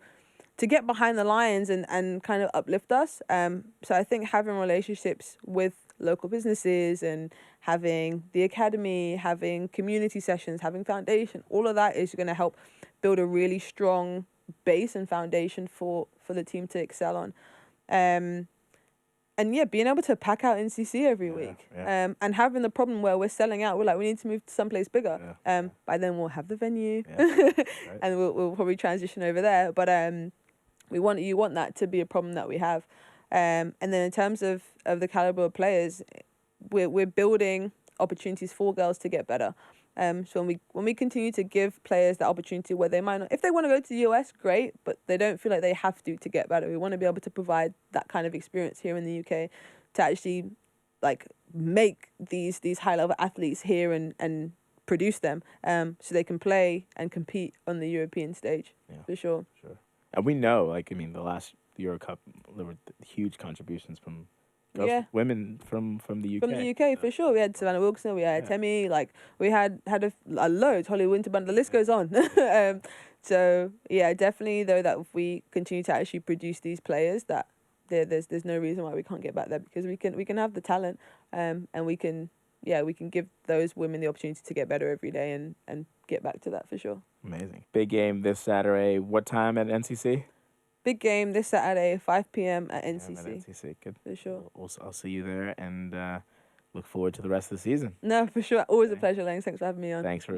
get behind the Lions and kind of uplift us. So I think having relationships with local businesses and having the academy, having community sessions, having foundation, all of that is going to help build a really strong base and foundation for the team to excel on. And yeah, being able to pack out NCC every week, and having the problem where we're selling out, we're like, we need to move to someplace bigger. By then we'll have the venue, and we'll probably transition over there. But you want that to be a problem that we have. And then in terms of the caliber of players, we're building opportunities for girls to get better. So when we continue to give players that opportunity where they might not, if they want to go to the US, great, but they don't feel like they have to get better. We want to be able to provide that kind of experience here in the UK to actually like make these high level athletes here and produce them, so they can play and compete on the European stage for sure. Sure. And we know, the last Euro Cup, there were huge contributions from of women from the UK. From the UK, for sure. We had Savannah Wilson, we had Temi, like, we had a loads, Holly Winterbund, the list goes on. So, yeah, definitely, though, that if we continue to actually produce these players, that there's no reason why we can't get back there, because we can have the talent, and we can give those women the opportunity to get better every day and get back to that for sure. Amazing. Big game this Saturday. What time at NCC? Big game this Saturday, 5 p.m. at NCC. At NCC, good. For sure. I'll see you there, and look forward to the rest of the season. No, for sure. Always a pleasure, Lenz. Thanks for having me on. Thanks for